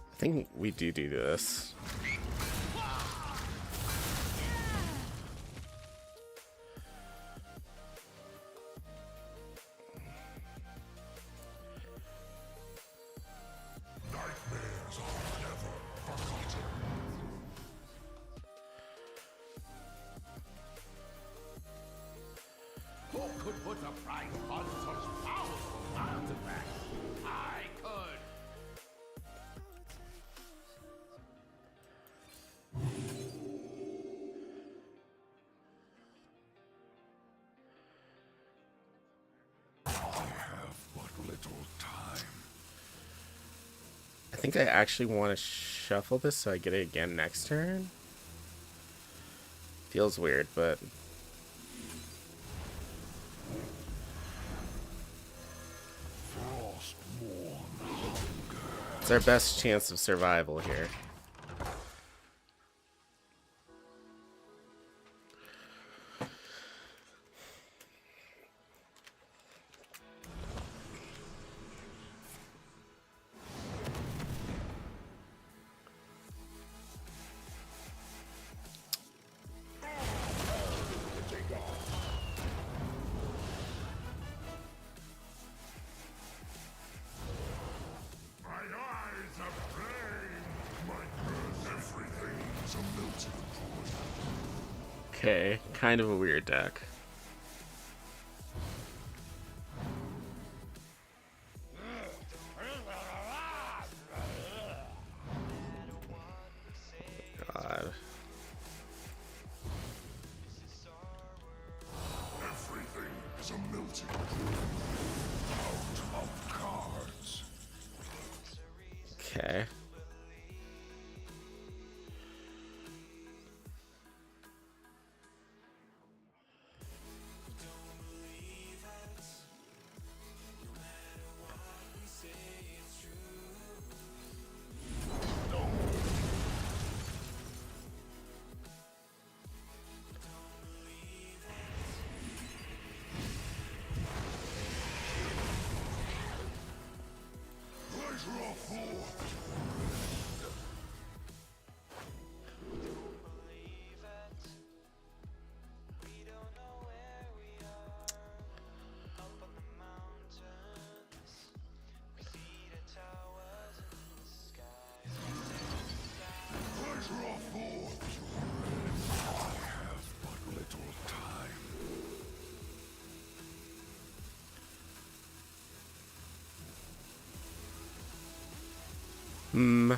I think we do this. Nightmares are never forgotten. Who could put a price on such powerful artifacts? I could. I have but little time. I think I actually want to shuffle this so I get it again next turn. Feels weird, but Frostmourne hunger. it's our best chance of survival here. My eyes have flame. My curse. Everything is a melting point. Okay, kind of a weird deck. God. Everything is a melting point. Out of cards. Okay. Pleasure of forth. Pleasure of forth. I have but little time. Hmm.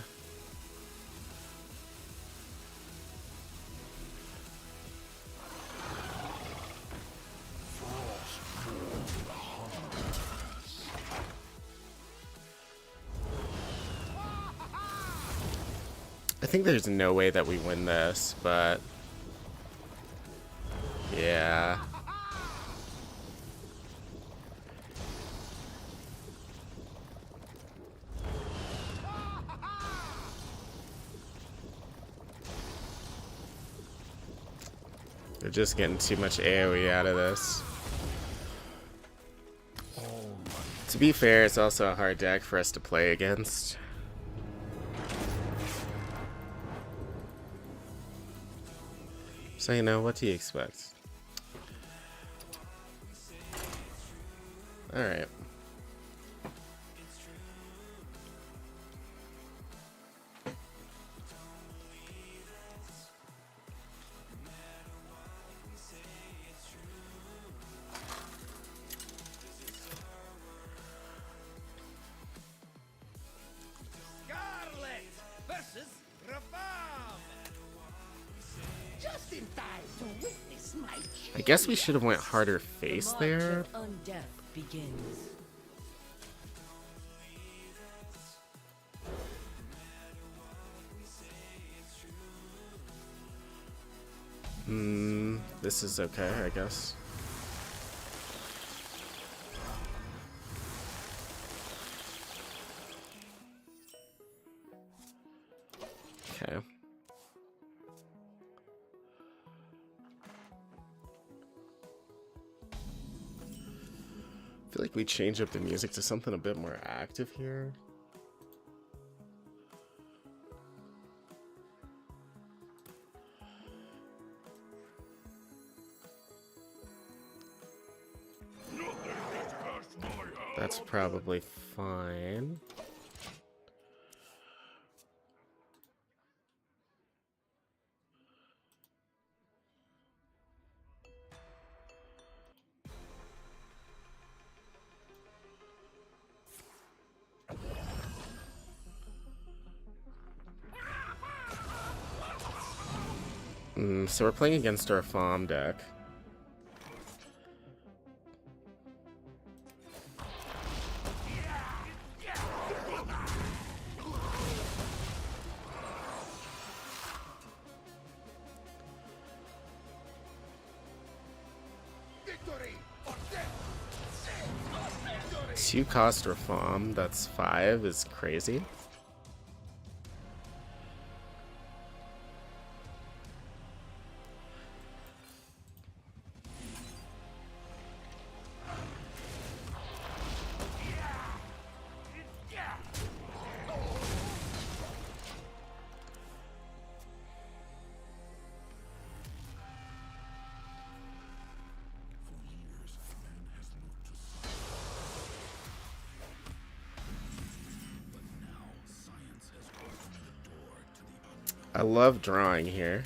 I think there's no way that we win this, but yeah. We're just getting too much AoE out of this. To be fair, it's also a hard deck for us to play against. So, you know, what do you expect? Alright. Scarlet versus Ravam. Just in time to witness my I guess we should have went harder The face march there. of undeath begins. This is okay, I guess. Okay. I feel like we change up the music to something a bit more active here. That's probably fine. So we're playing against our farm deck. Victory or death. 2 cost reform, that's 5, is crazy. I love drawing here.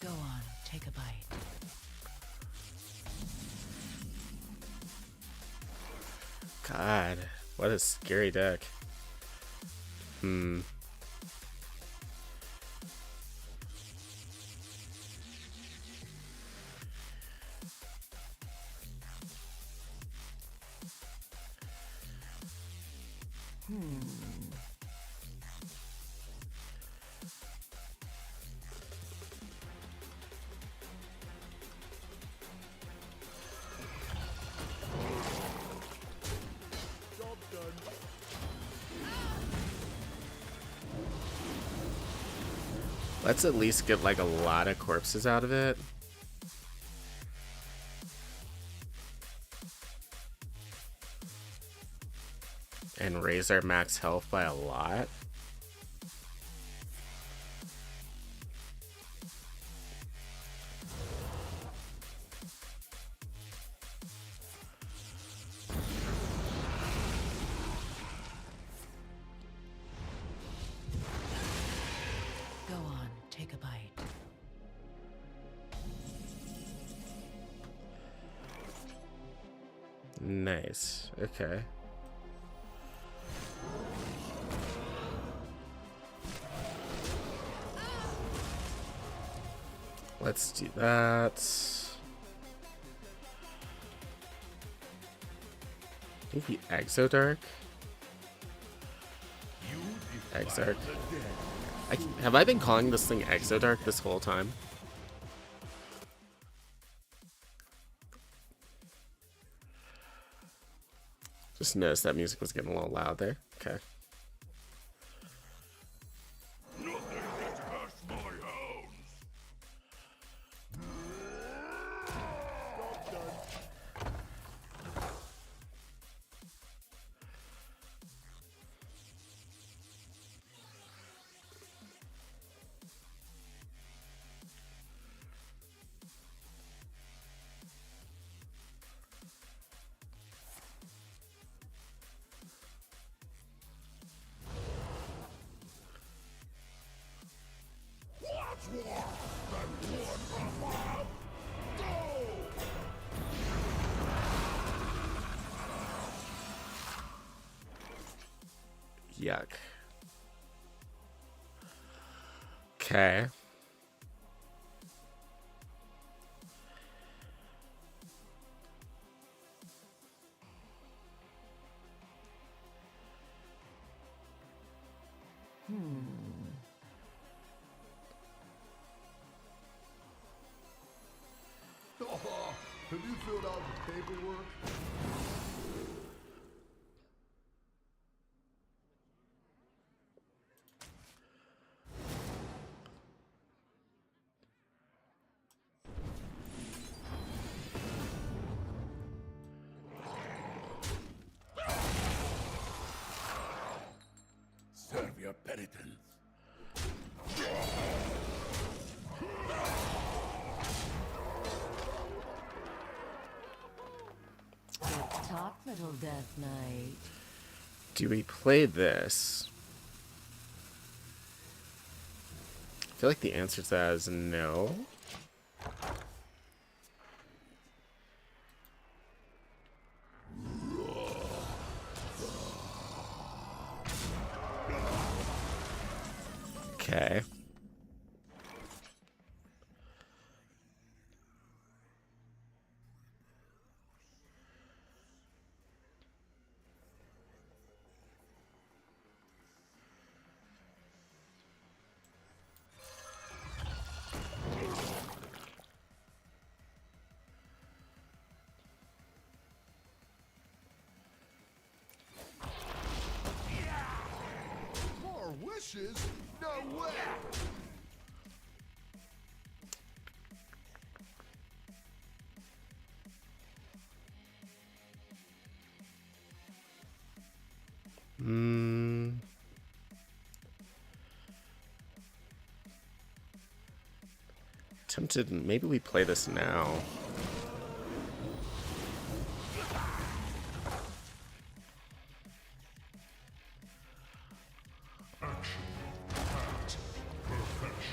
Go on, take a bite. God, what a scary deck. Let's at least get like a lot of corpses out of it. And raise our max health by a lot. Go on, take a bite. Nice. Okay. Let's do that. I think the Exodark. You Exarch. defy the dead. Have I been calling this thing Exodark this whole time? Just noticed that music was getting a little loud there. Okay. Nothing gets past my hounds. What's war? Then one above. Go! Yuck. Okay. Oh, have you filled out the paperwork? Serve your penitence. Good talk, little Death Knight. Do we play this? I feel like the answer to that is no. Okay. More wishes? No way! Hmm. Tempted. Maybe we play this now.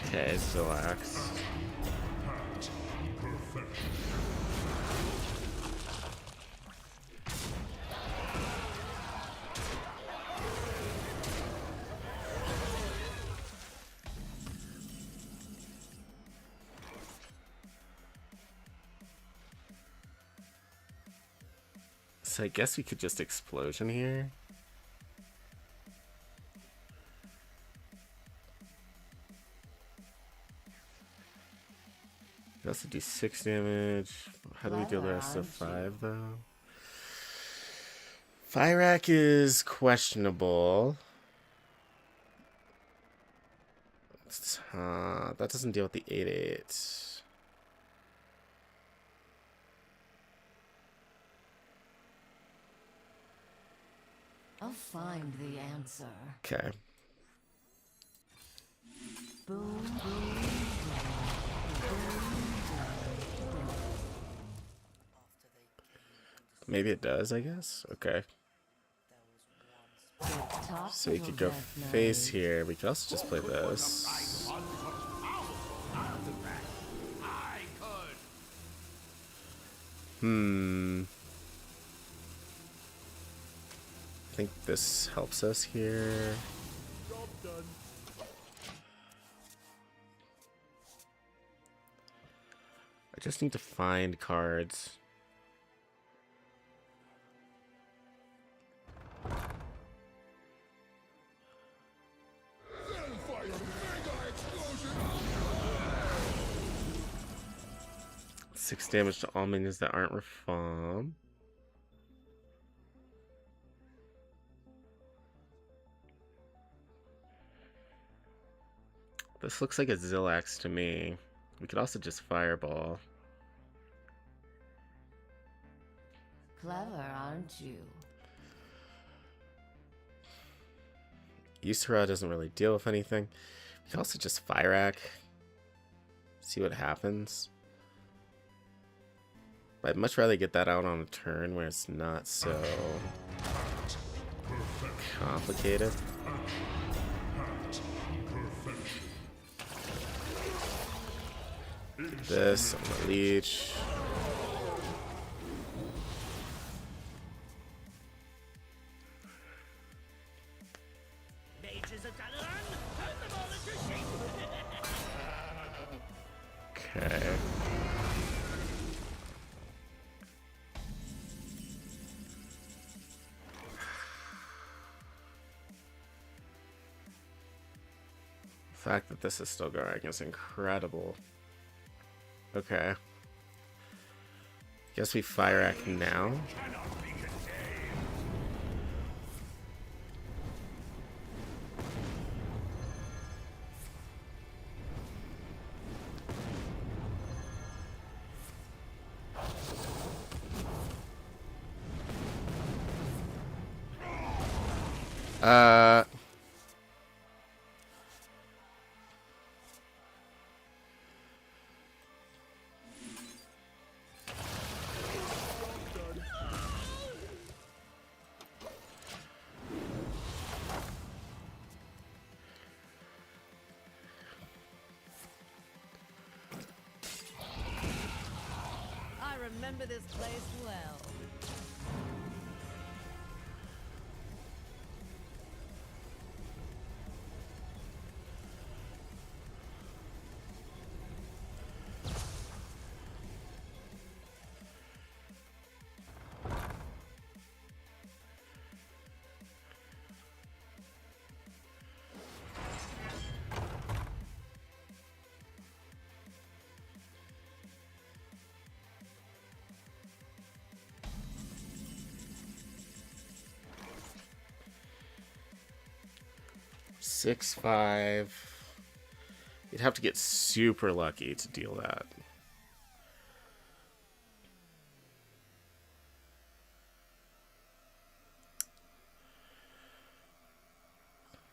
Okay, relax. So I guess we could just explosion here. We also do 6 damage. How do we deal the rest of 5 though? Fyrak is questionable. That doesn't deal with the 8/8. I'll find the answer. Okay. Boom, boom, boom, Maybe it does, I guess. Okay. Good talk, So you little could go Death Knight. face here. We could also just play this. Untouched powerful artifact. I could. I think this helps us here. Job done. I just need to find cards. Hellfire 6 damage to all minions that aren't Rafam. This looks like a Zillax to me. We could also just Fireball. Clever, aren't you? Ysera doesn't really deal with anything. We could also just Fire Act. See what happens. But I'd much rather get that out on a turn where it's not so complicated. This, I'm gonna leech. Mages of Dalaran, turn them all into shape. Okay. The fact that this is still going is incredible. Okay. Guess we Fire Act now. I remember this place well. Six, 5. You'd have to get super lucky to deal that.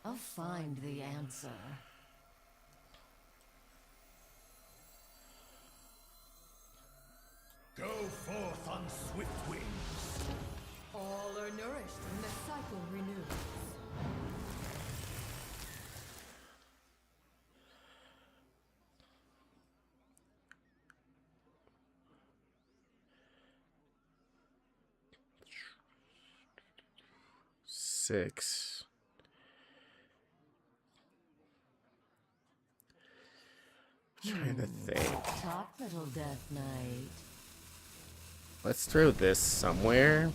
I'll find the answer. Go forth on swift wings. All are nourished when the cycle renews. Six. Trying to think. Talk, little Death Knight. Let's throw this somewhere.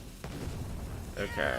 Okay.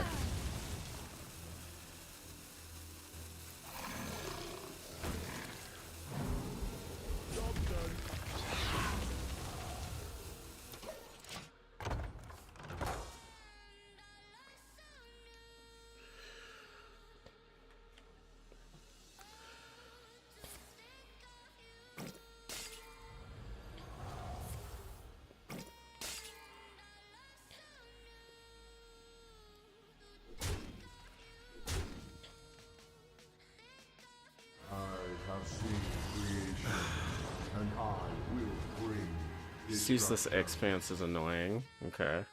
Ceaseless Expanse is annoying. Okay.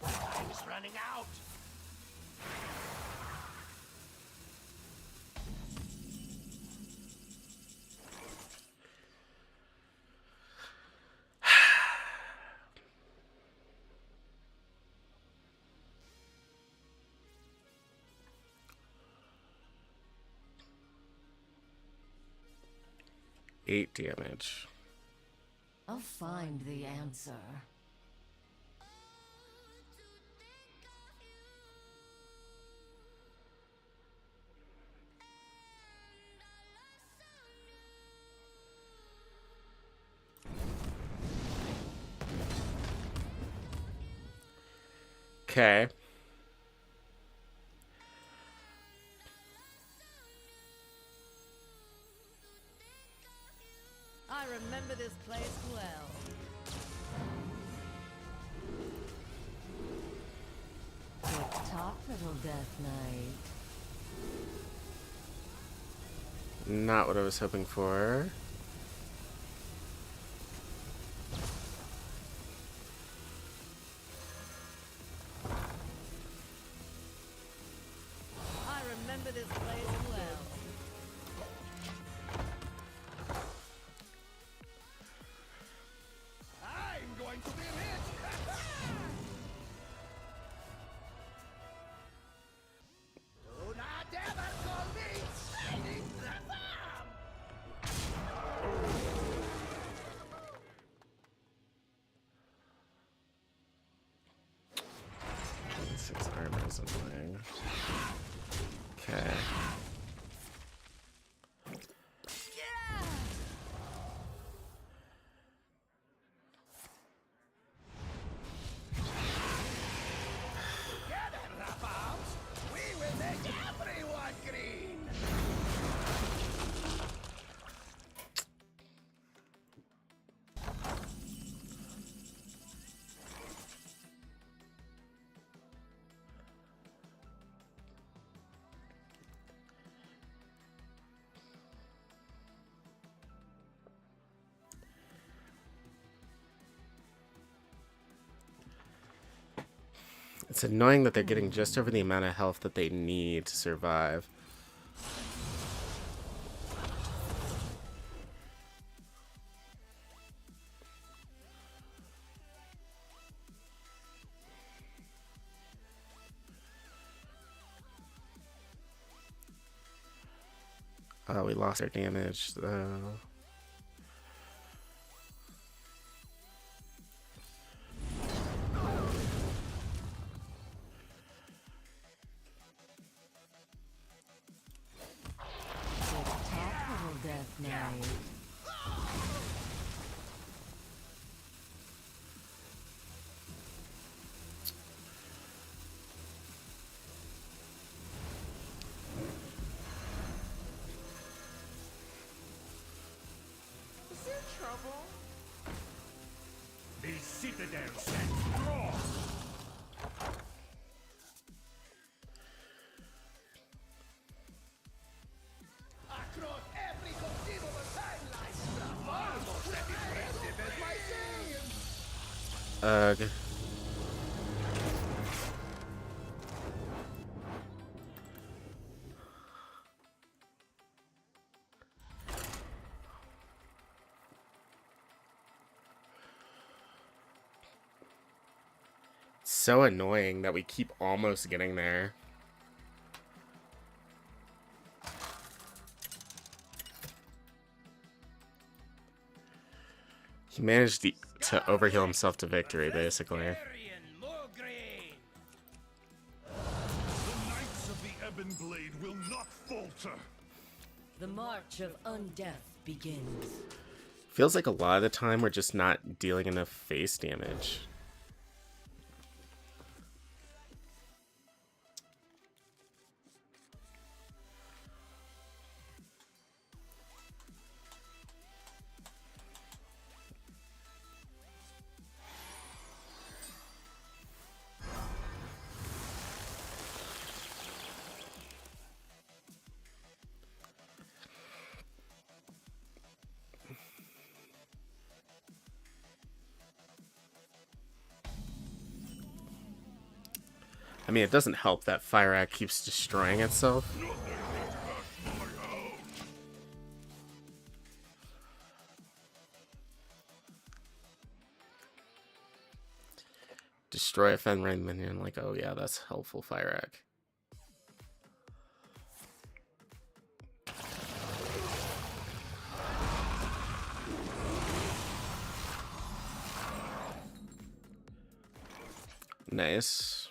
Time's running out. 8 damage. I'll find the answer. Okay. I remember this place well. Good talk, little Death Knight. Not what I was hoping for. I remember this place well. I'm going to be rich! Do not ever call me Shining the Bomb! 6 armor is annoying. Okay. Together, Raboms, we will make everyone green! It's annoying that they're getting just over the amount of health that they need to survive. Oh, we lost our damage though. Good talk, little Death Knight. Is there trouble? The citadel stands strong! Across every conceivable timeline, almost as impressive as my science! Ugh. So annoying that we keep almost getting there. He managed to overheal himself to victory, basically. The Knights of the Ebon Blade will not falter! The march of undeath begins. Feels like a lot of the time we're just not dealing enough face damage. I mean, it doesn't help that Fire Act keeps destroying itself. Destroy a Fenrir minion, like, oh yeah, that's helpful, Fire Act. Nice.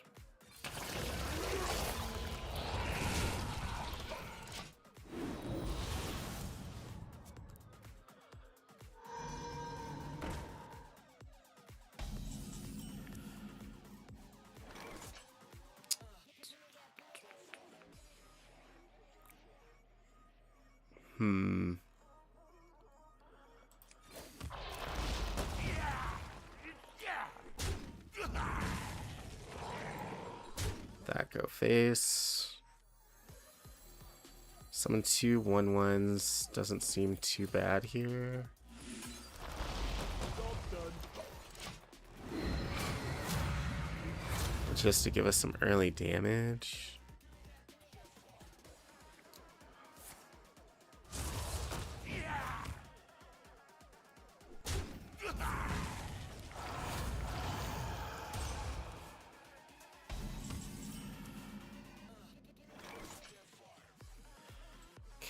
That go face. Summon 2 1/1s doesn't seem too bad here. Just to give us some early damage.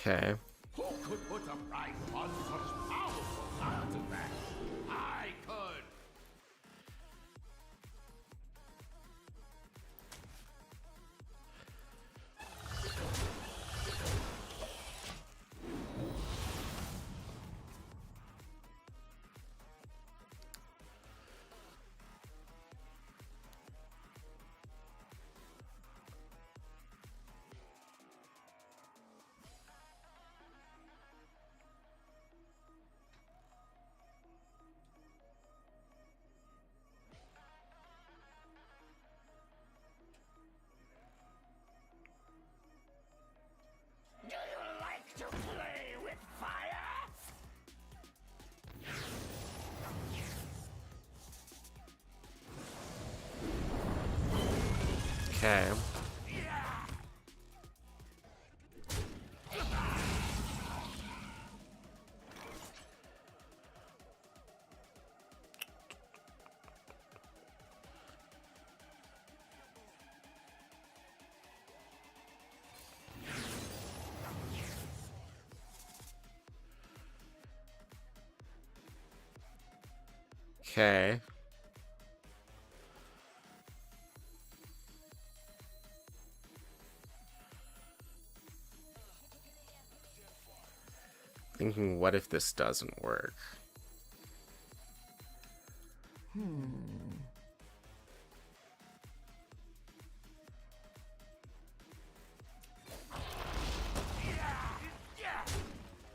Okay. Who could put a price on such powerful artifacts? I could. Do you like to play with fire? Okay. Okay. Thinking, what if this doesn't work? Buy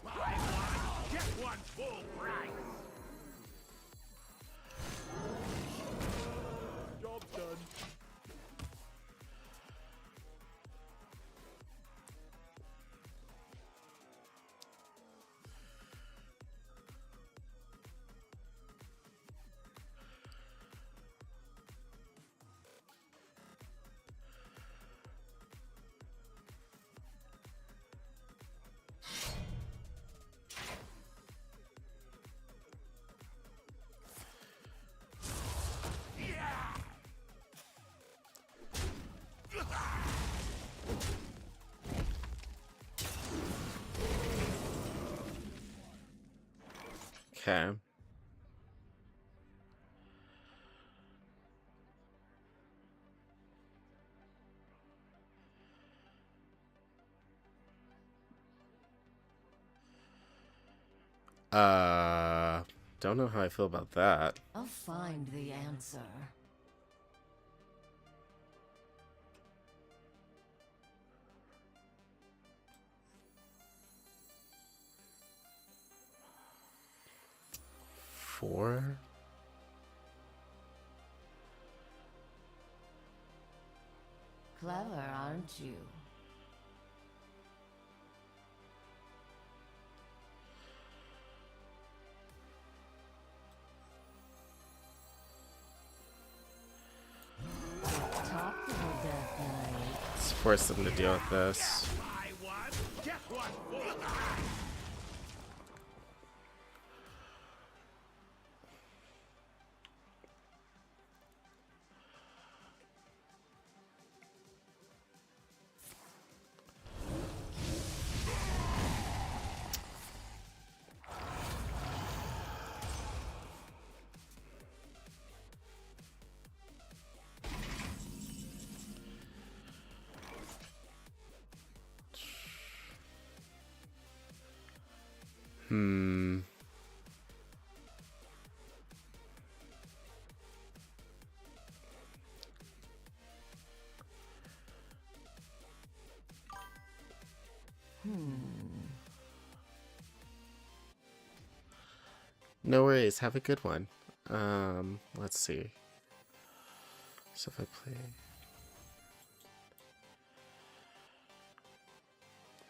one, get one full price. Job done. Okay. Don't know how I feel about that. I'll find the answer. Four? Clever, aren't you? Talk to the Death Knight. Let's force them to deal with this. Buy one, get one full price. Hmm. No worries. Have a good one. Let's see. So if I play,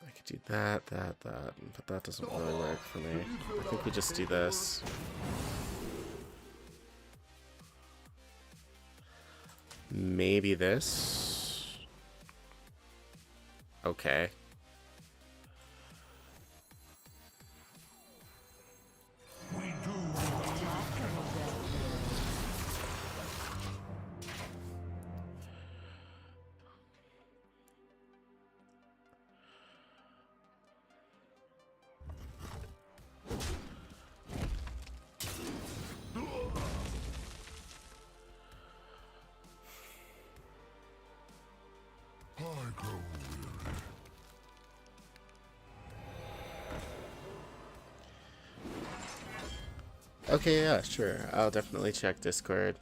I could do that, but that doesn't really work for me. I think we just do this. Maybe this. Okay. I grow weary. Okay, yeah, sure. I'll definitely check Discord.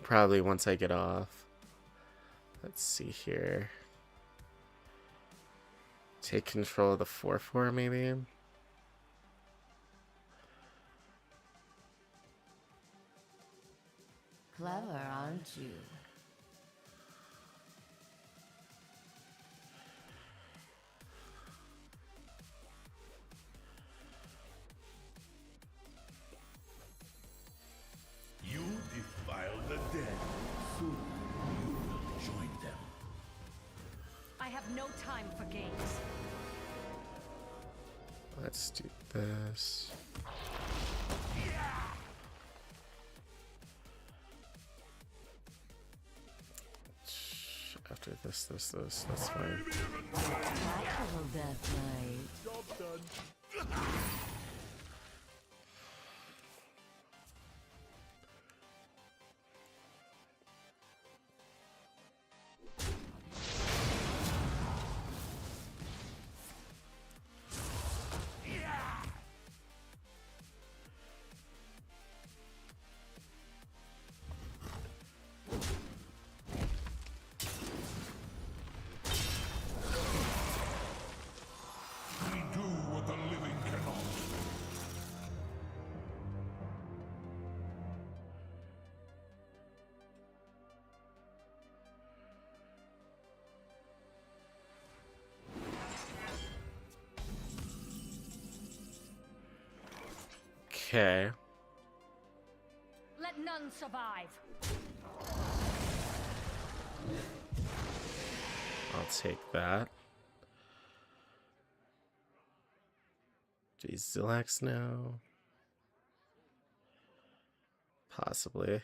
Probably once I get off. Let's see here. Take control of the 4/4 maybe? Clever, aren't you? You defile the dead. Soon you will join them. I have no time for games. Let's do this. After this, that's fine. Tactical Death Knight. We do what the living cannot. Okay. Let none survive. I'll take that. Geez, Zilax now? Possibly.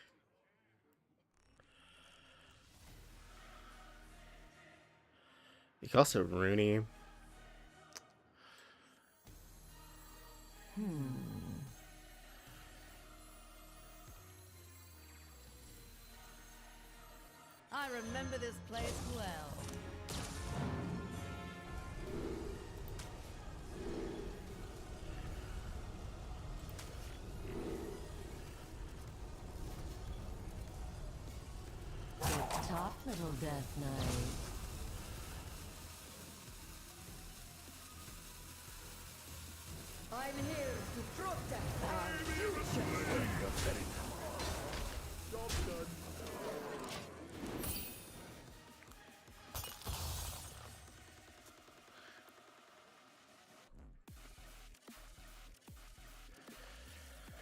You can also Rooney. I remember this place well. Good top, little Death Knight. I'm here to protect our future.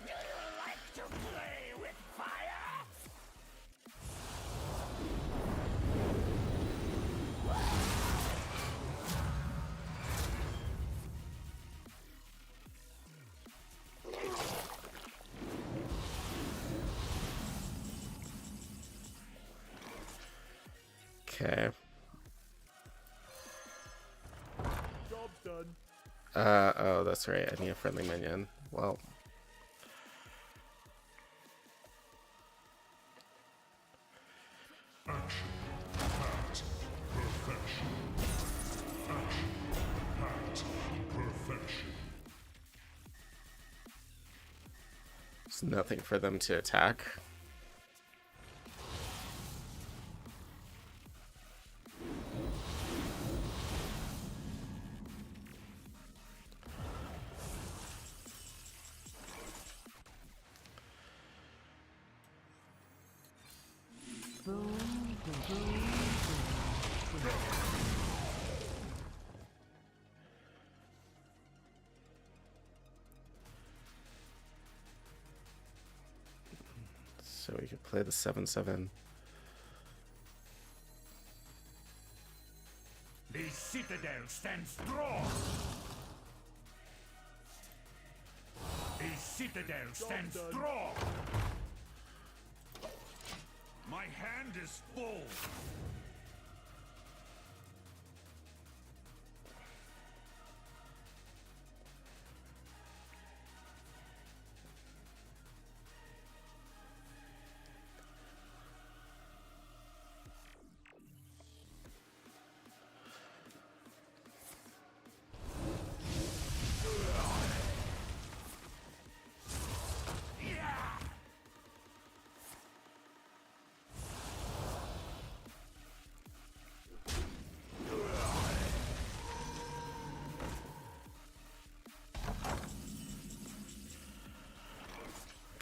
Do you like to play with fire? Okay. Job's done. Oh, that's right. I need a friendly minion. Well. Action, path, perfection. Action, path, There's nothing for them to attack. So we could play the 7/7. The citadel stands strong. The citadel stands strong. My hand is full.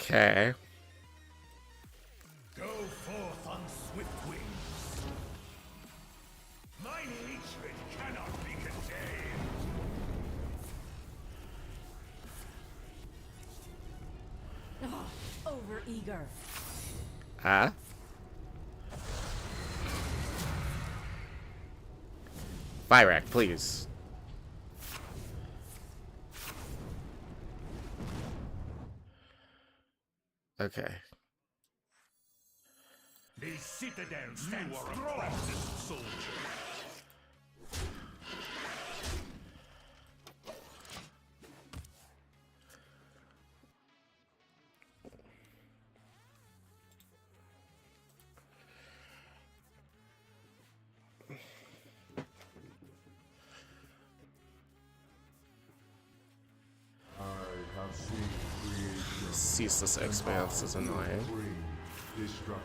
Okay. Go forth on swift wings. My leechman cannot be contained. Over eager. Ah. Fyrak, please. Okay. The citadel stands strong. You are a practiced soldier. I have seen creation. Ceaseless expanse is annoying. Bring destruction.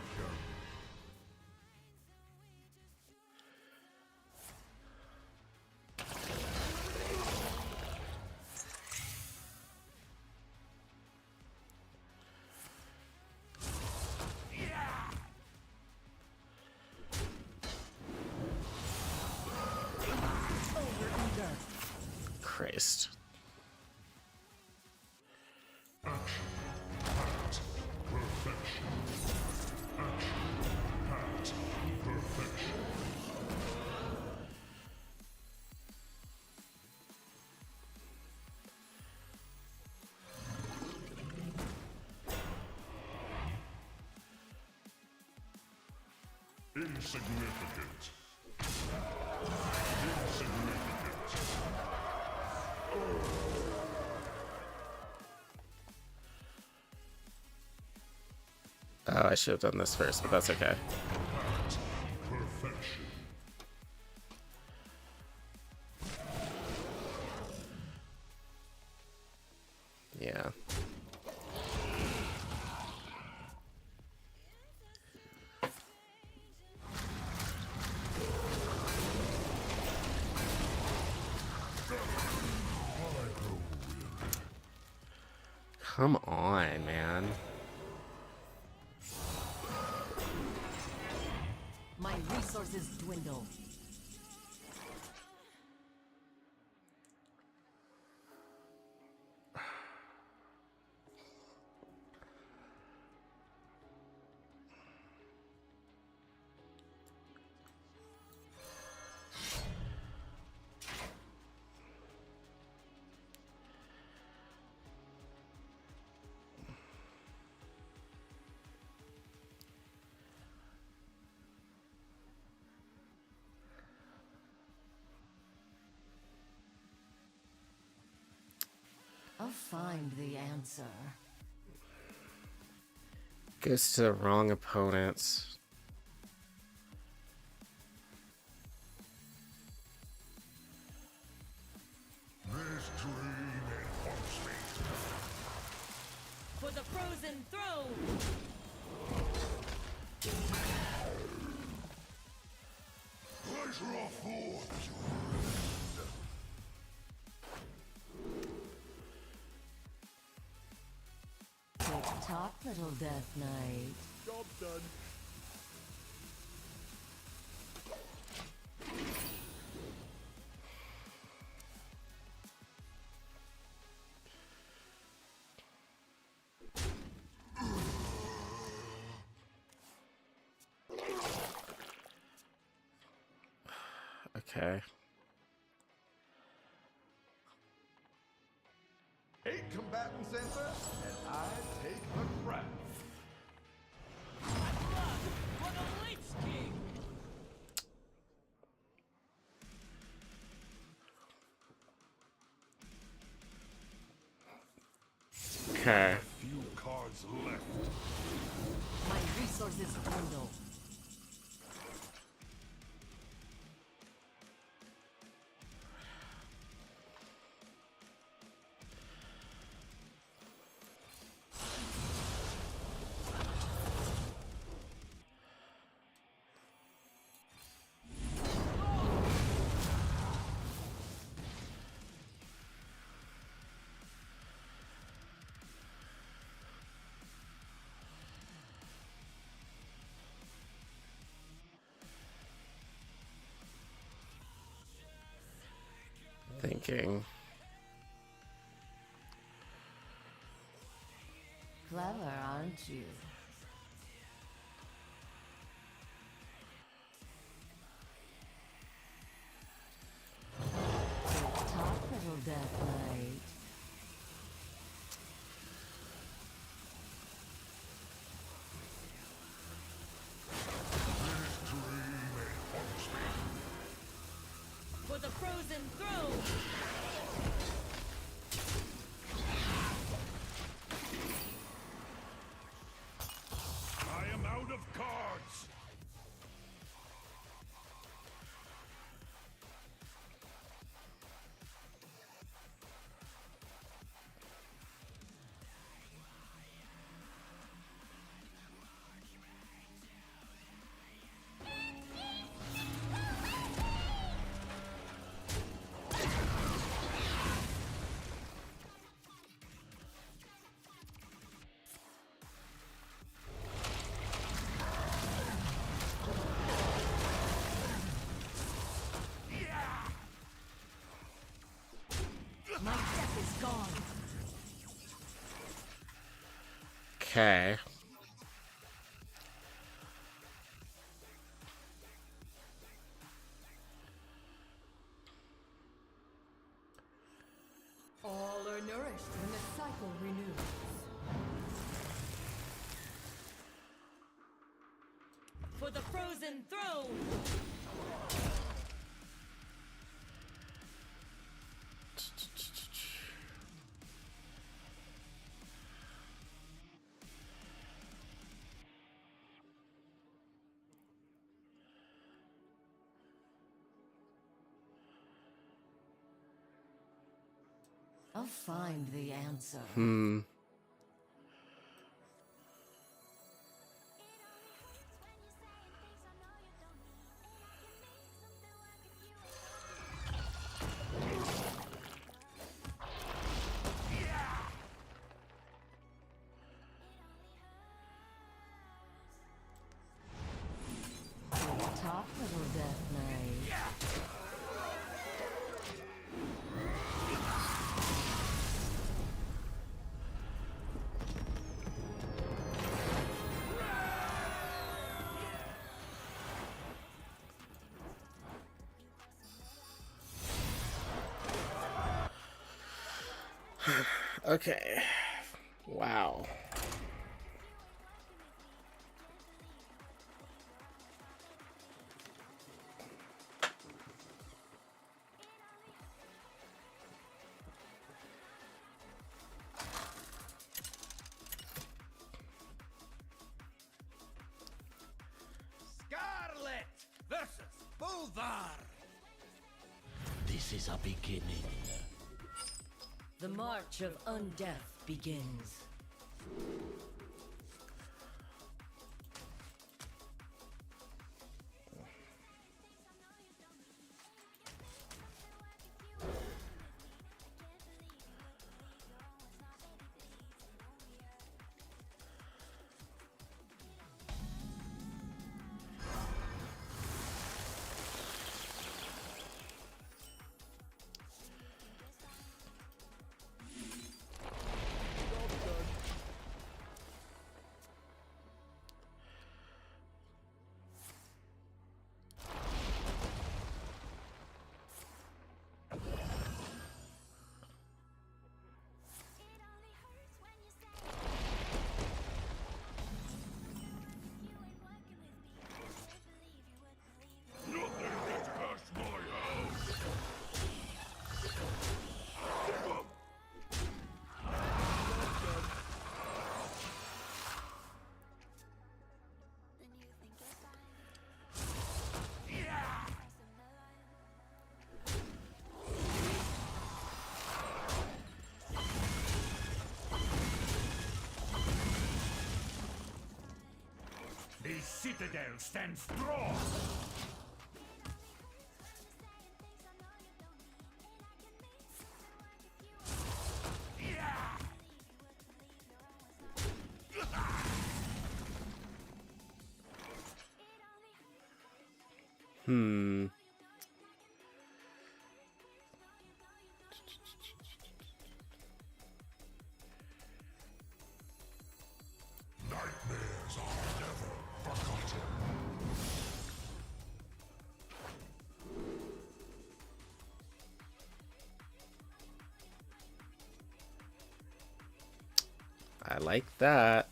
Christ. Action. Pact. Perfection. Action. Pact. Perfection. Insignificant. Oh, I should have done this first, but that's okay. Perfection. Yeah. Come on, man. My resources dwindle. I'll find the answer. Goes to the wrong opponents. This dream haunts me. For the frozen Talk, little Death Knight. Job done. Okay. 8 combatants enter, and I take the crown. For the Lich King! Okay. Few cards left. My resources dwindle. Thinking. Clever, aren't you? Talk, little Death Knight. For the Frozen Throne! I am out of cards. My death is gone. Okay. All are nourished when the cycle renews. For the Frozen Throne! I'll find the answer. Talk, little Death Knight. Okay. Wow. Scarlet versus Bulvar. This is a beginning. The march of undeath begins. The citadel stands strong. Hmm. Nightmares are never forgotten. I like that.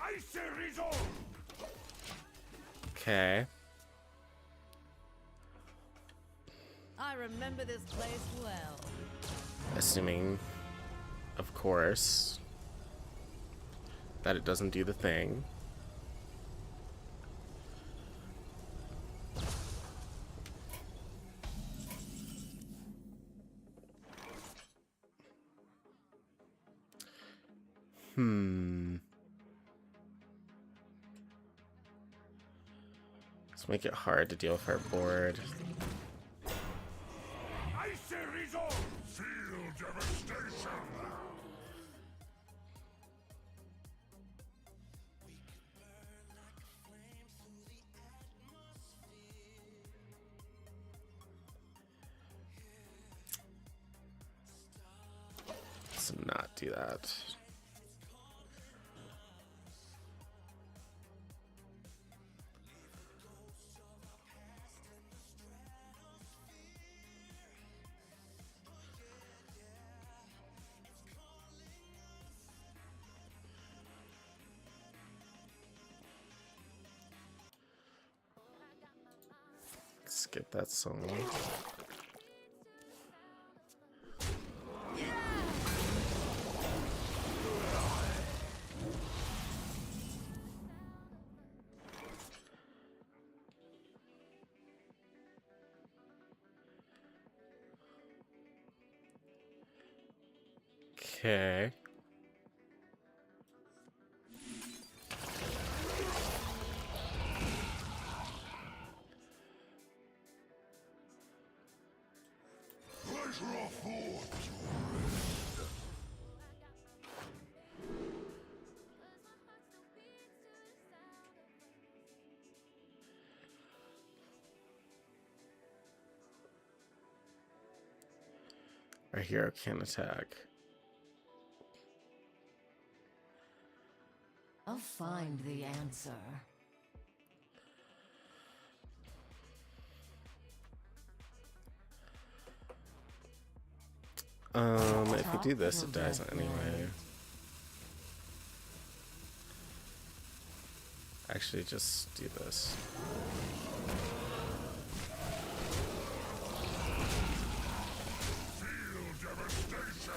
Icy resolve. Okay. I remember this place well. Assuming, of course, that it doesn't do the thing. Let's make it hard to deal with our board. Icy resolve. Feel devastation. Let's not do that. Skip that song. Okay. Pleasure affords. Our hero can attack. I'll find the answer. If we do this, it dies anyway. Actually, just do this. Feel devastation.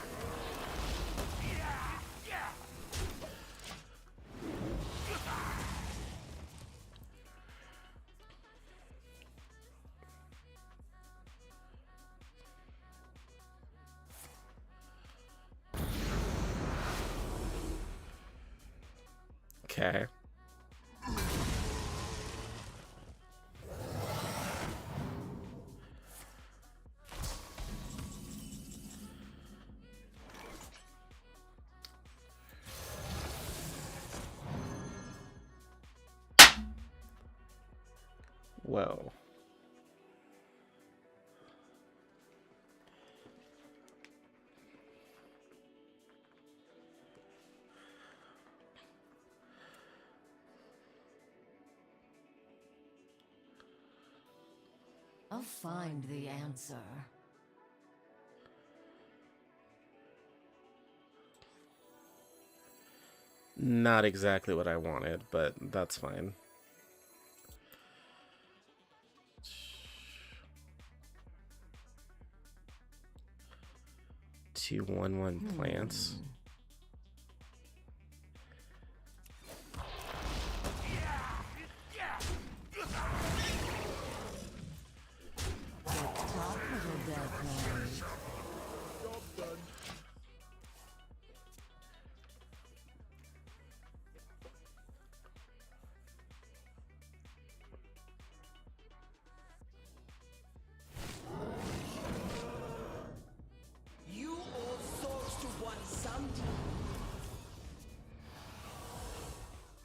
Okay. Whoa. I'll find the answer. Not exactly what I wanted, but that's fine. Two 1/1 plants.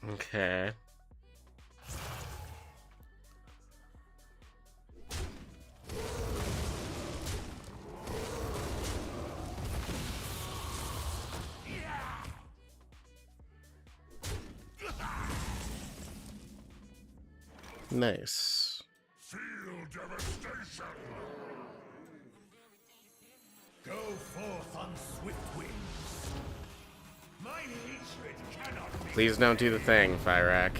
Okay. Nice. Feel devastation. Go forth on swift wings. My hatred cannot be. Please don't do the thing, Fyrak.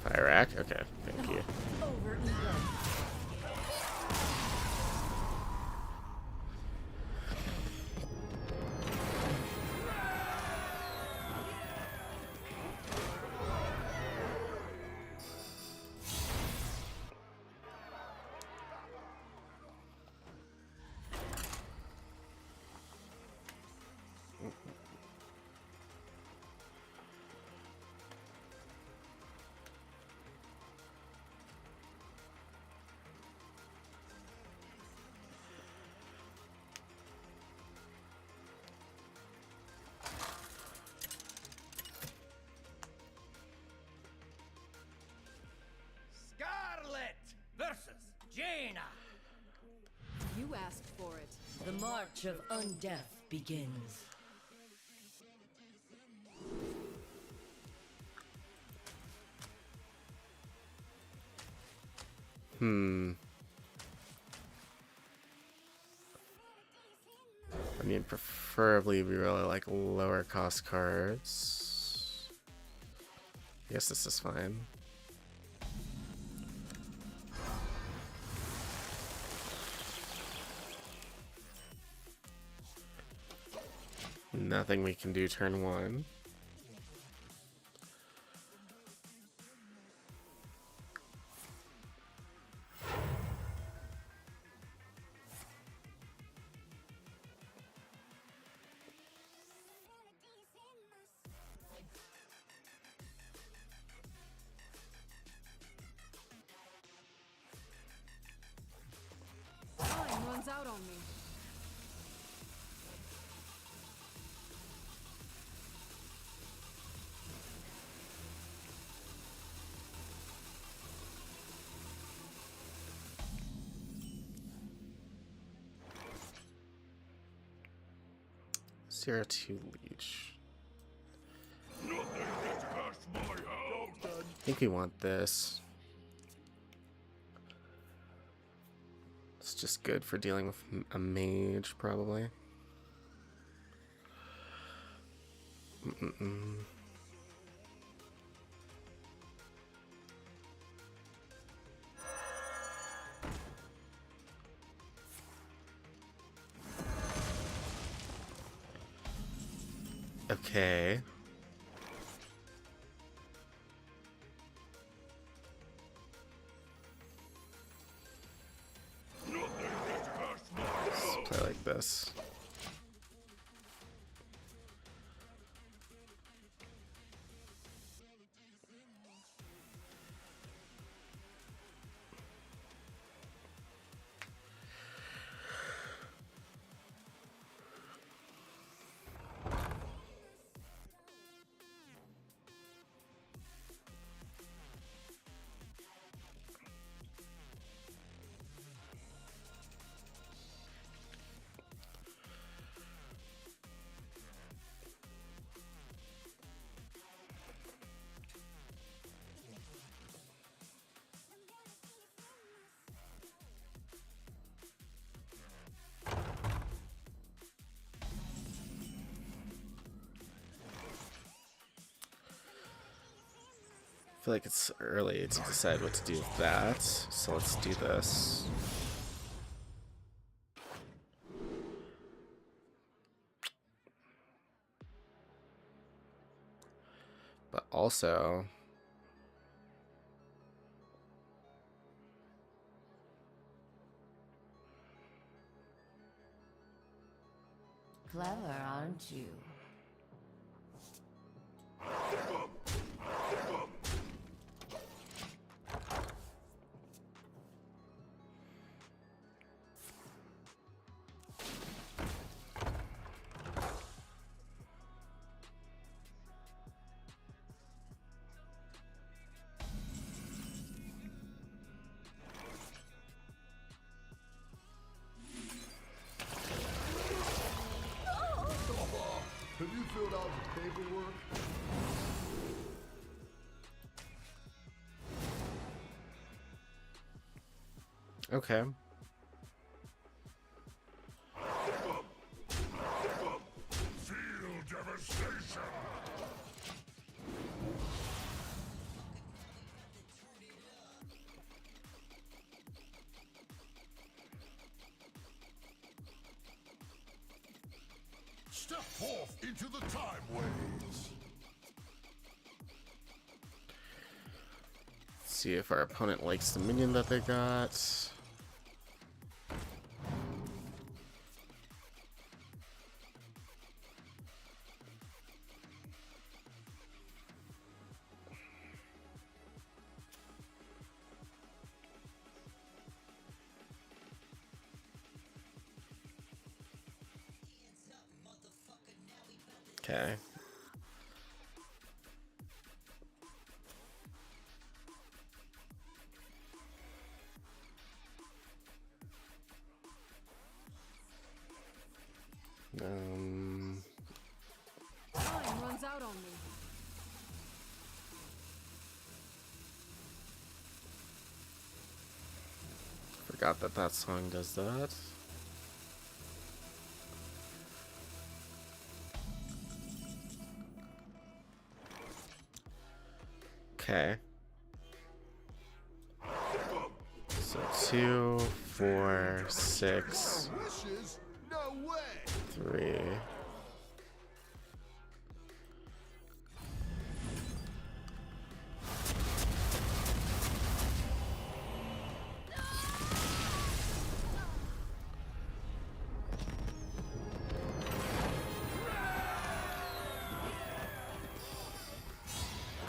Fyrak? Okay, thank you. Scarlet versus Jaina. You asked for it. The march of undeath begins. I mean, preferably we really like lower cost cards. I guess this is fine. Nothing we can do turn one. Time runs out on me. Zero two leech. I think we want this. It's just good for dealing with a mage, probably. Okay. Let's play like this. I feel like it's early to decide what to do with that, so let's do this. But also, Clever, aren't you? Okay. Feel devastation. Step forth into the time waves. See if our opponent likes the minion that they got. Okay. Time runs out on me. Forgot that that song does that. Okay. So 2, 4, 6, Wishes? No way! 3.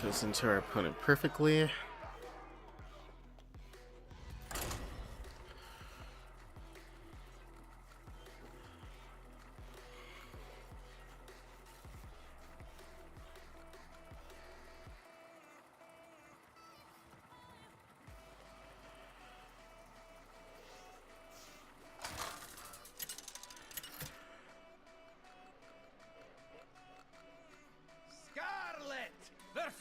Goes into our opponent perfectly. Scarlet versus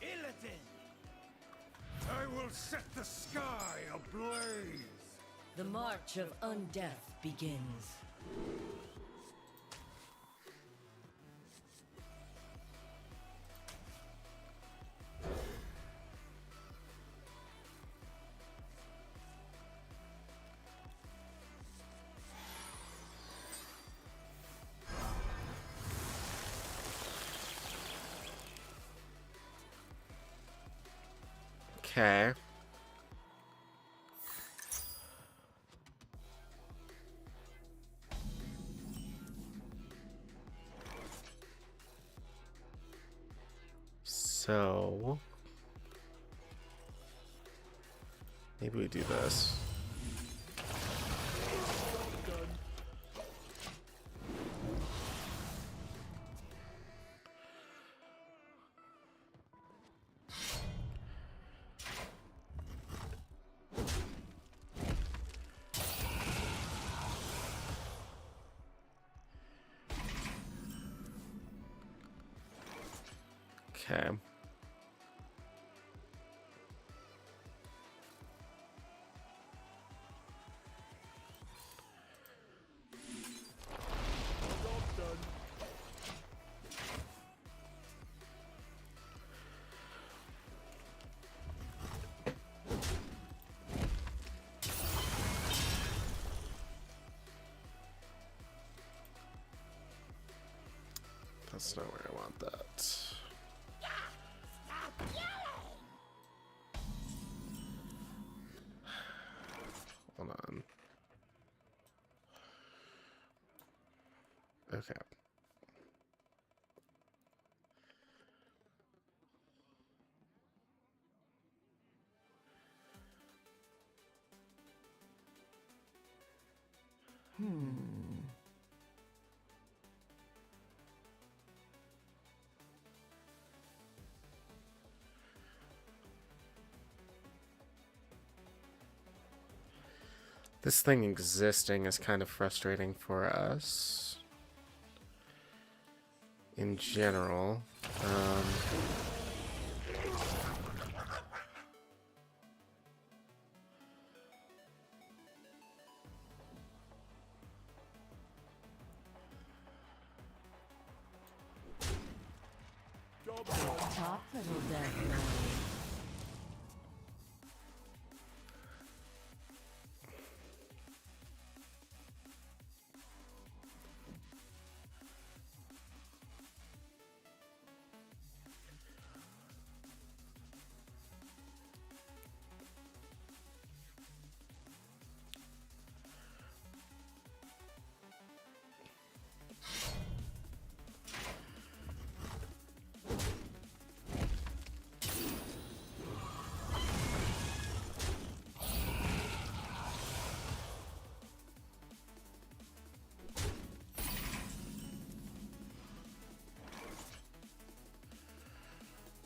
Illidan. I will set the sky ablaze. The march of undeath begins. Okay. So maybe we do this. Okay. That's not where I want that. Hold on. Okay. This thing existing is kind of frustrating for us in general. top, little death knight.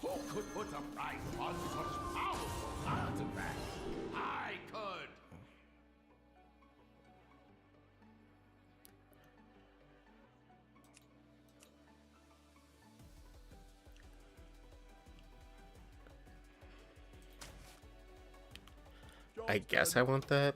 Who could put a price on such powerful artifacts? I could. I guess I want that.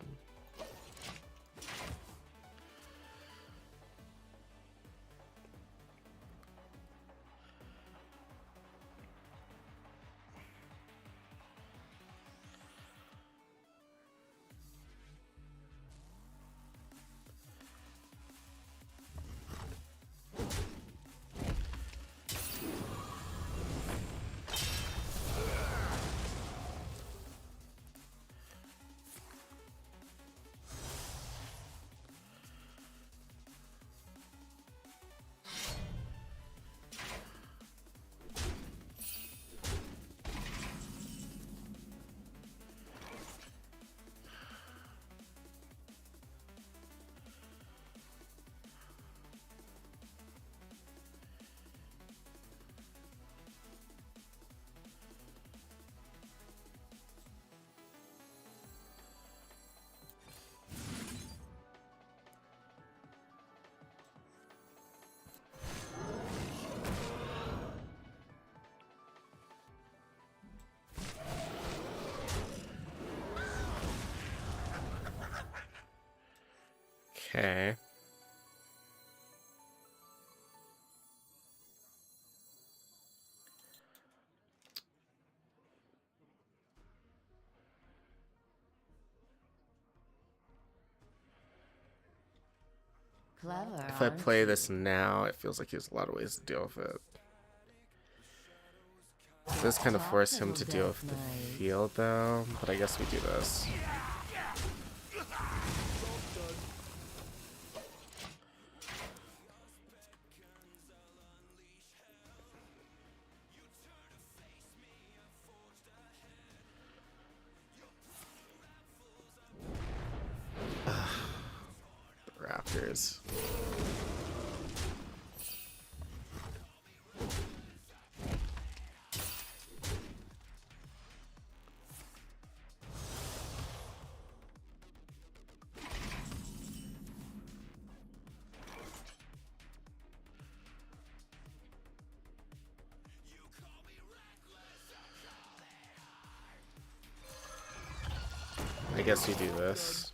Okay. Clever, If I aren't play you? this now, it feels like he has a lot of ways to deal with it. This kind of Top, force him little to deal death with the knight. field, though. But I guess we do this. The Raptors. I guess we do this.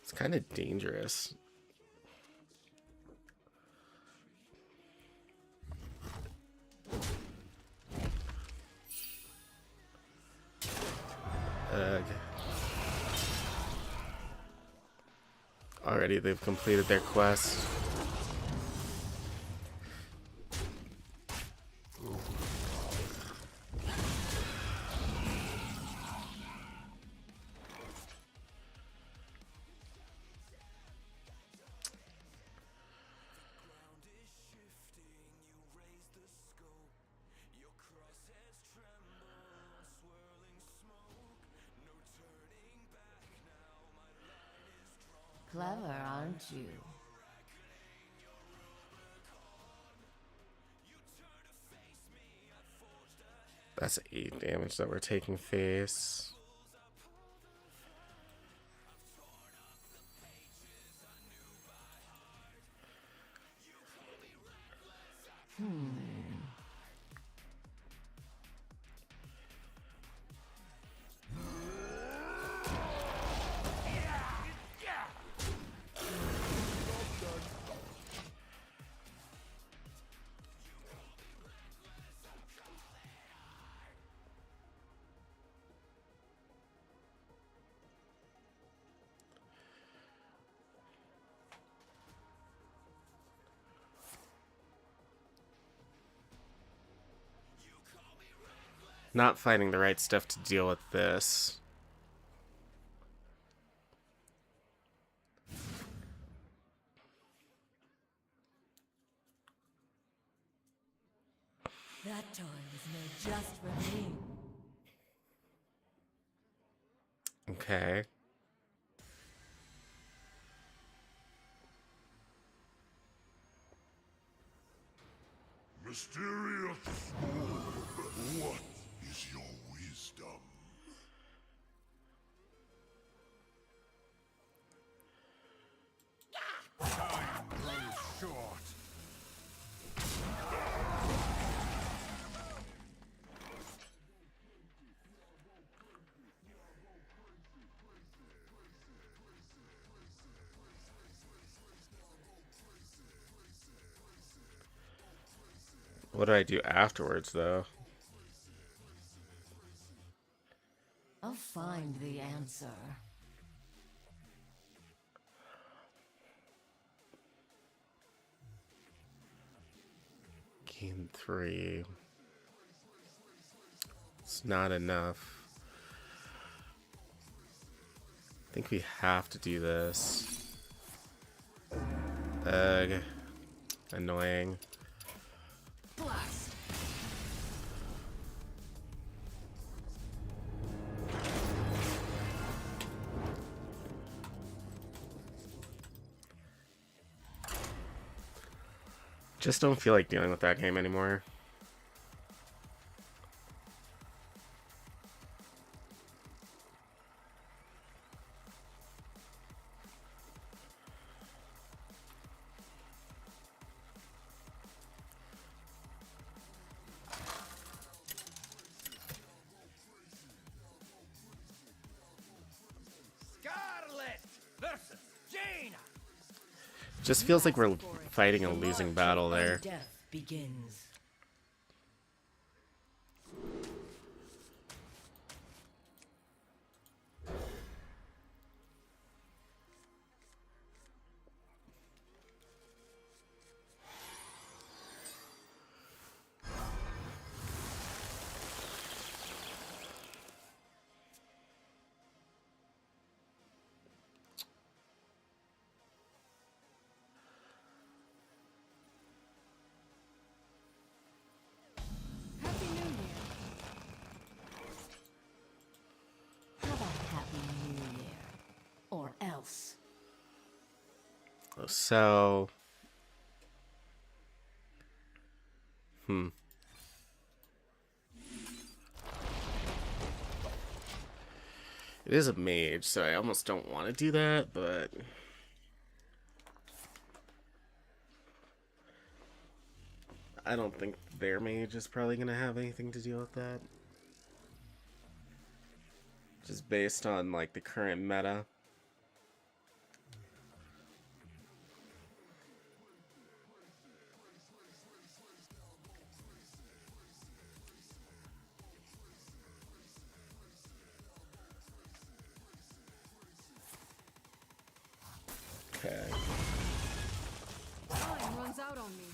It's kind of dangerous. Ugh. Already they've completed their quest. Clever, aren't you? That's 8 damage that we're taking face. not finding the right stuff to deal with this. That toy was made just for me. Okay. Mysterious sword, what is your wisdom? Time grows short. What do I do afterwards, though? I'll find the answer. Game 3. It's not enough. I think we have to do this. Ugh. Annoying. Blast. Just don't feel like dealing with that game anymore. Scarlet versus Jaina. Just feels like we're fighting a losing battle there. Death begins. Happy New Year. Have a happy new year. Or else. So... It is a mage, so I almost don't want to do that, but... I don't think their mage is probably going to have anything to deal with that. Just based on, like, the current meta. Okay. Time runs out on me.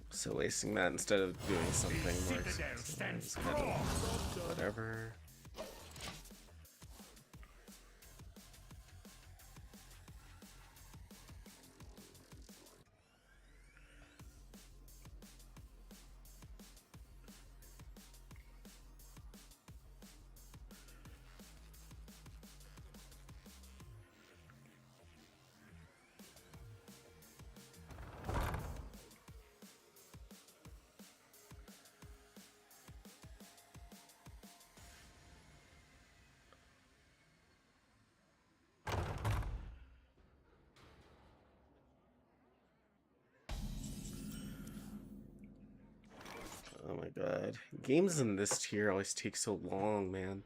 So wasting that instead of doing something more Citadel stands expensive, kind of whatever. Oh my god. Games in this tier always take so long, man.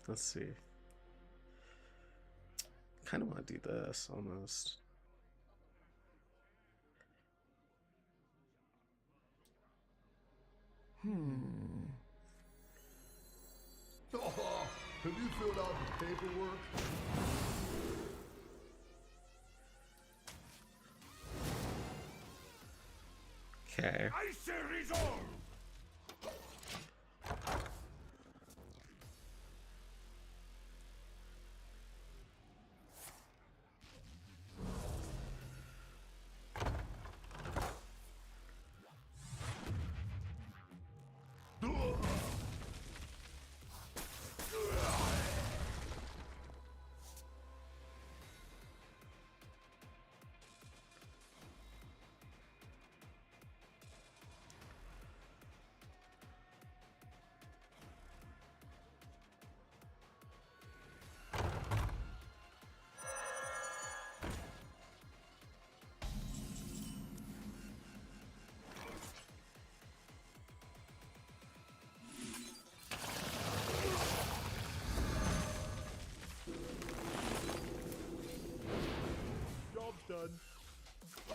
Let's see. Kind of want to do this, almost. Oh, have you filled out the paperwork? Okay. Icy resolve!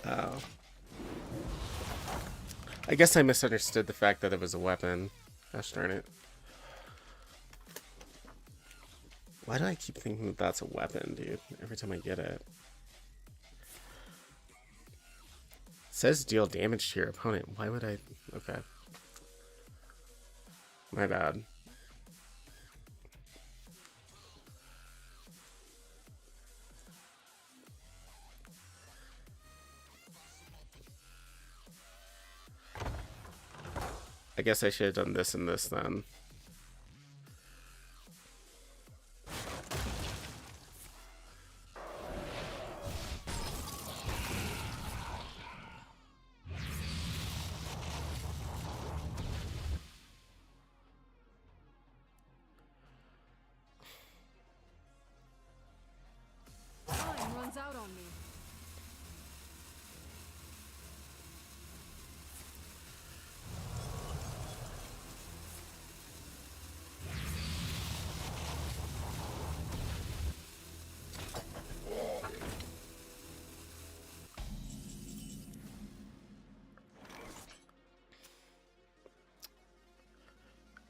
Oh. I guess I misunderstood the fact that it was a weapon. Gosh darn it. Why do I keep thinking that that's a weapon, dude? Every time I get it. It says deal damage to your opponent. Why would I? Okay. My bad. I guess I should have done this and this then. Time runs out on me.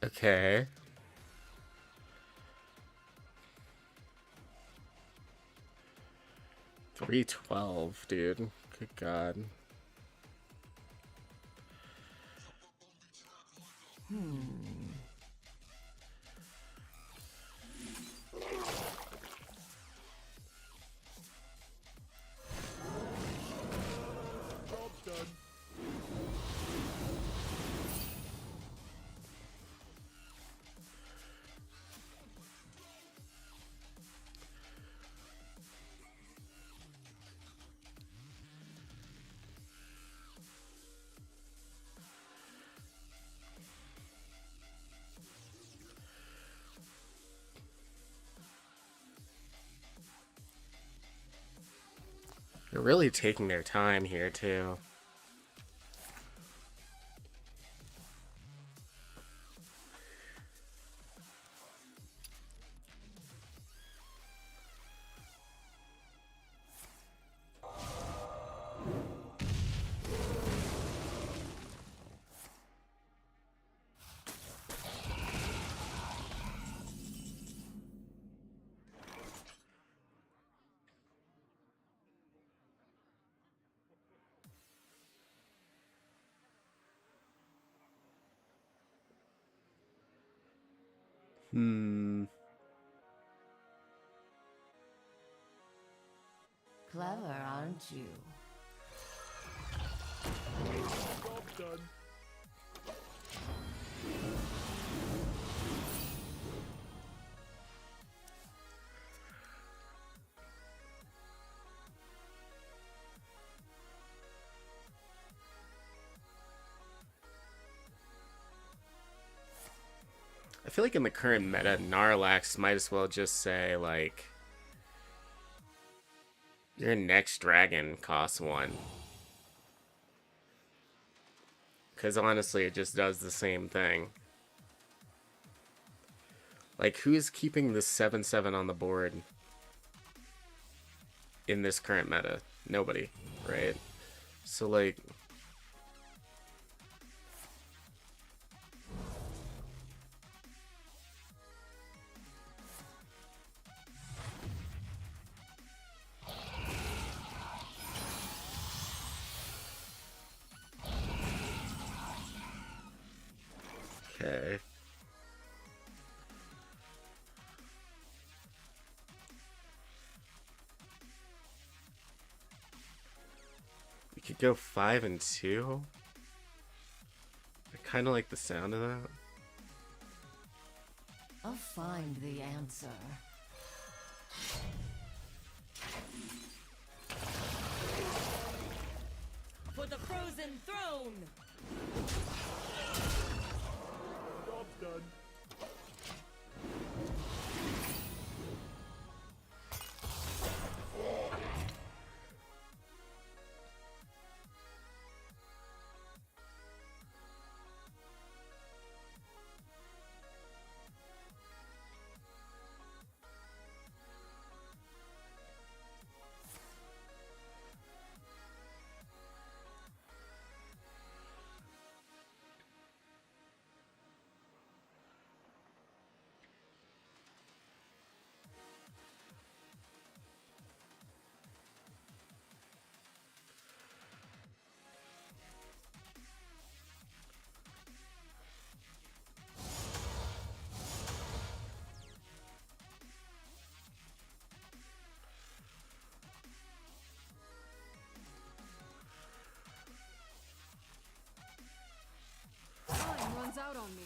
Okay. $312, dude. Good God. They're really taking their time here, too. Clever, aren't you? I feel like in the current meta, Narlax might as well just say, like, your next dragon costs 1. Because honestly, it just does the same thing. Like, who's keeping the 7/7 on the board in this current meta? Nobody, right? So, like... Okay. We could go 5 and 2. I kind of like the sound of that. I'll find the answer. For the frozen throne! Job's done. Time runs out on me.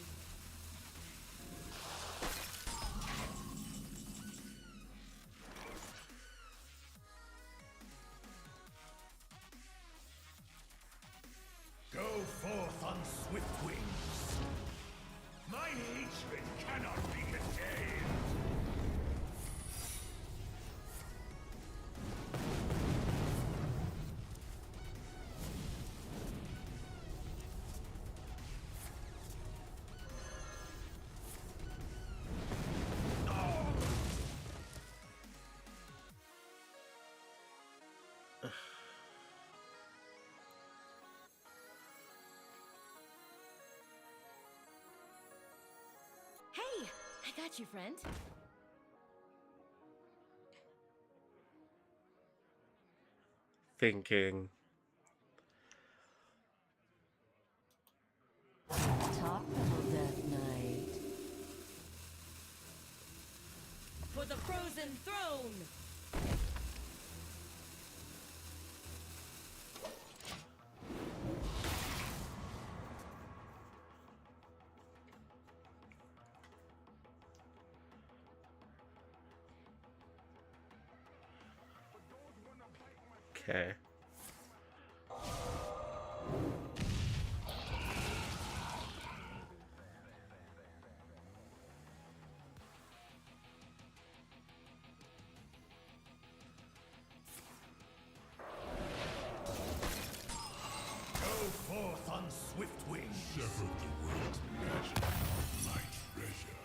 Go forth on swift wings. My hatred cannot be contained. Hey! I got you, friend. Thinking. Top level Death Knight. For the frozen throne! Okay. Go forth on swift wings. Shepherd the world's magic, my treasure.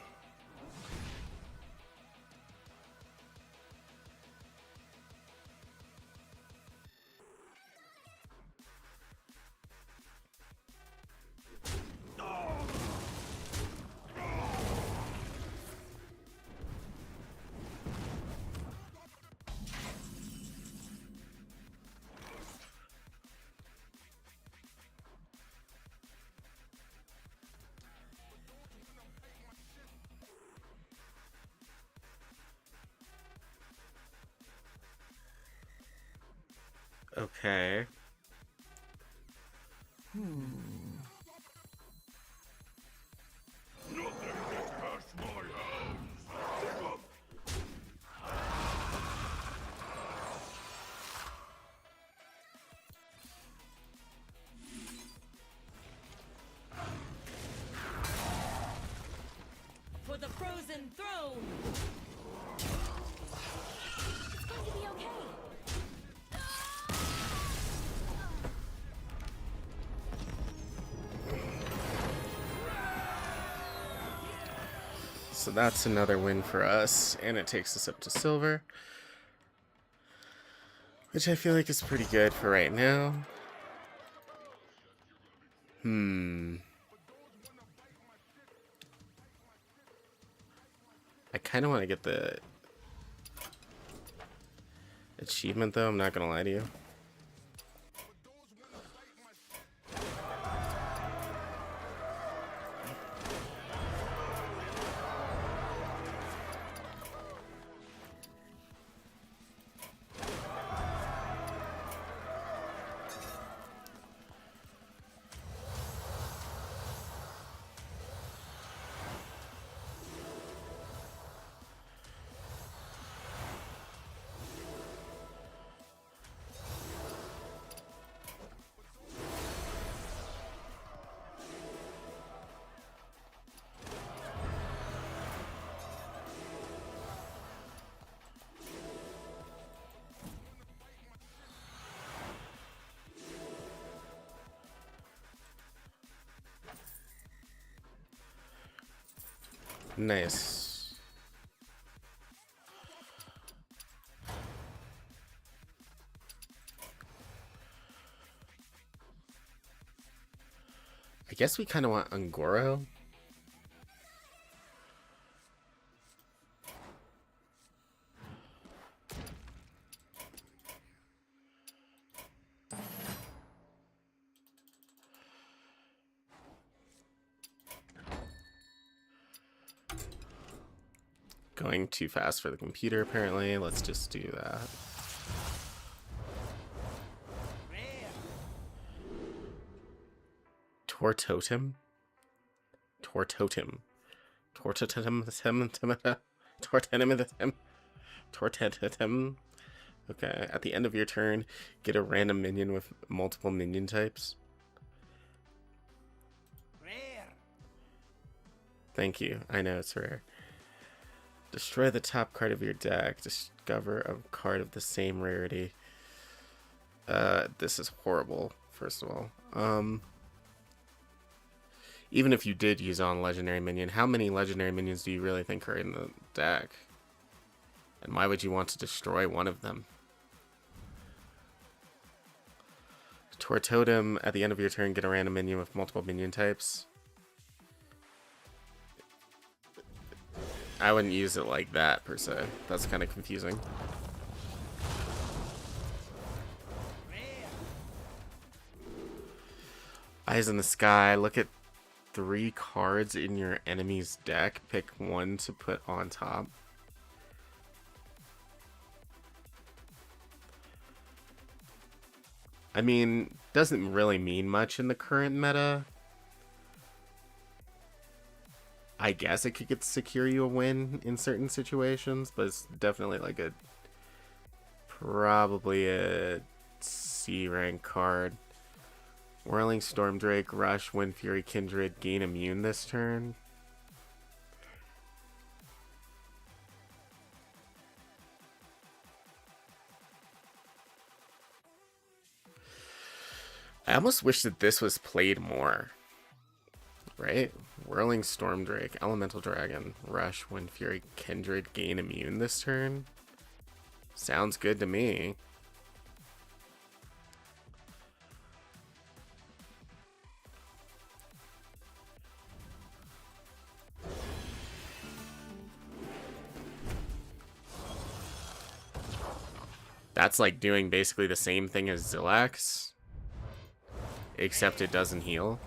Okay. Nothing gets past my hands. For the frozen throne! It's going to be okay. So that's another win for us, and it takes us up to silver, which I feel like is pretty good for right now. I kind of want to get the achievement, though, I'm not going to lie to you. Nice. I guess we kind of want Ungoro. Going too fast for the computer, apparently. Let's just do that. Tortotem? Tortotem. Tortotem. Tortenem. Tortetem. Okay, at the end of your turn, get a random minion with multiple minion types. Thank you. I know it's rare. Destroy the top card of your deck. Discover a card of the same rarity. This is horrible, first of all. Even if you did use on legendary minion, how many legendary minions do you really think are in the deck? And why would you want to destroy one of them? Tortotem, at the end of your turn, get a random minion with multiple minion types. I wouldn't use it like that, per se. That's kind of confusing. Eyes in the sky. Look at 3 cards in your enemy's deck. Pick one to put on top. I mean, doesn't really mean much in the current meta. I guess it could secure you a win in certain situations, but it's definitely like probably a C rank card. Whirling Stormdrake, Rush, Wind Fury, Kindred, gain immune this turn. I almost wish that this was played more. Right? Whirling Stormdrake, Elemental Dragon, Rush, Wind Fury, Kindred, gain immune this turn. Sounds good to me. That's like doing basically the same thing as Zillax, except it doesn't heal.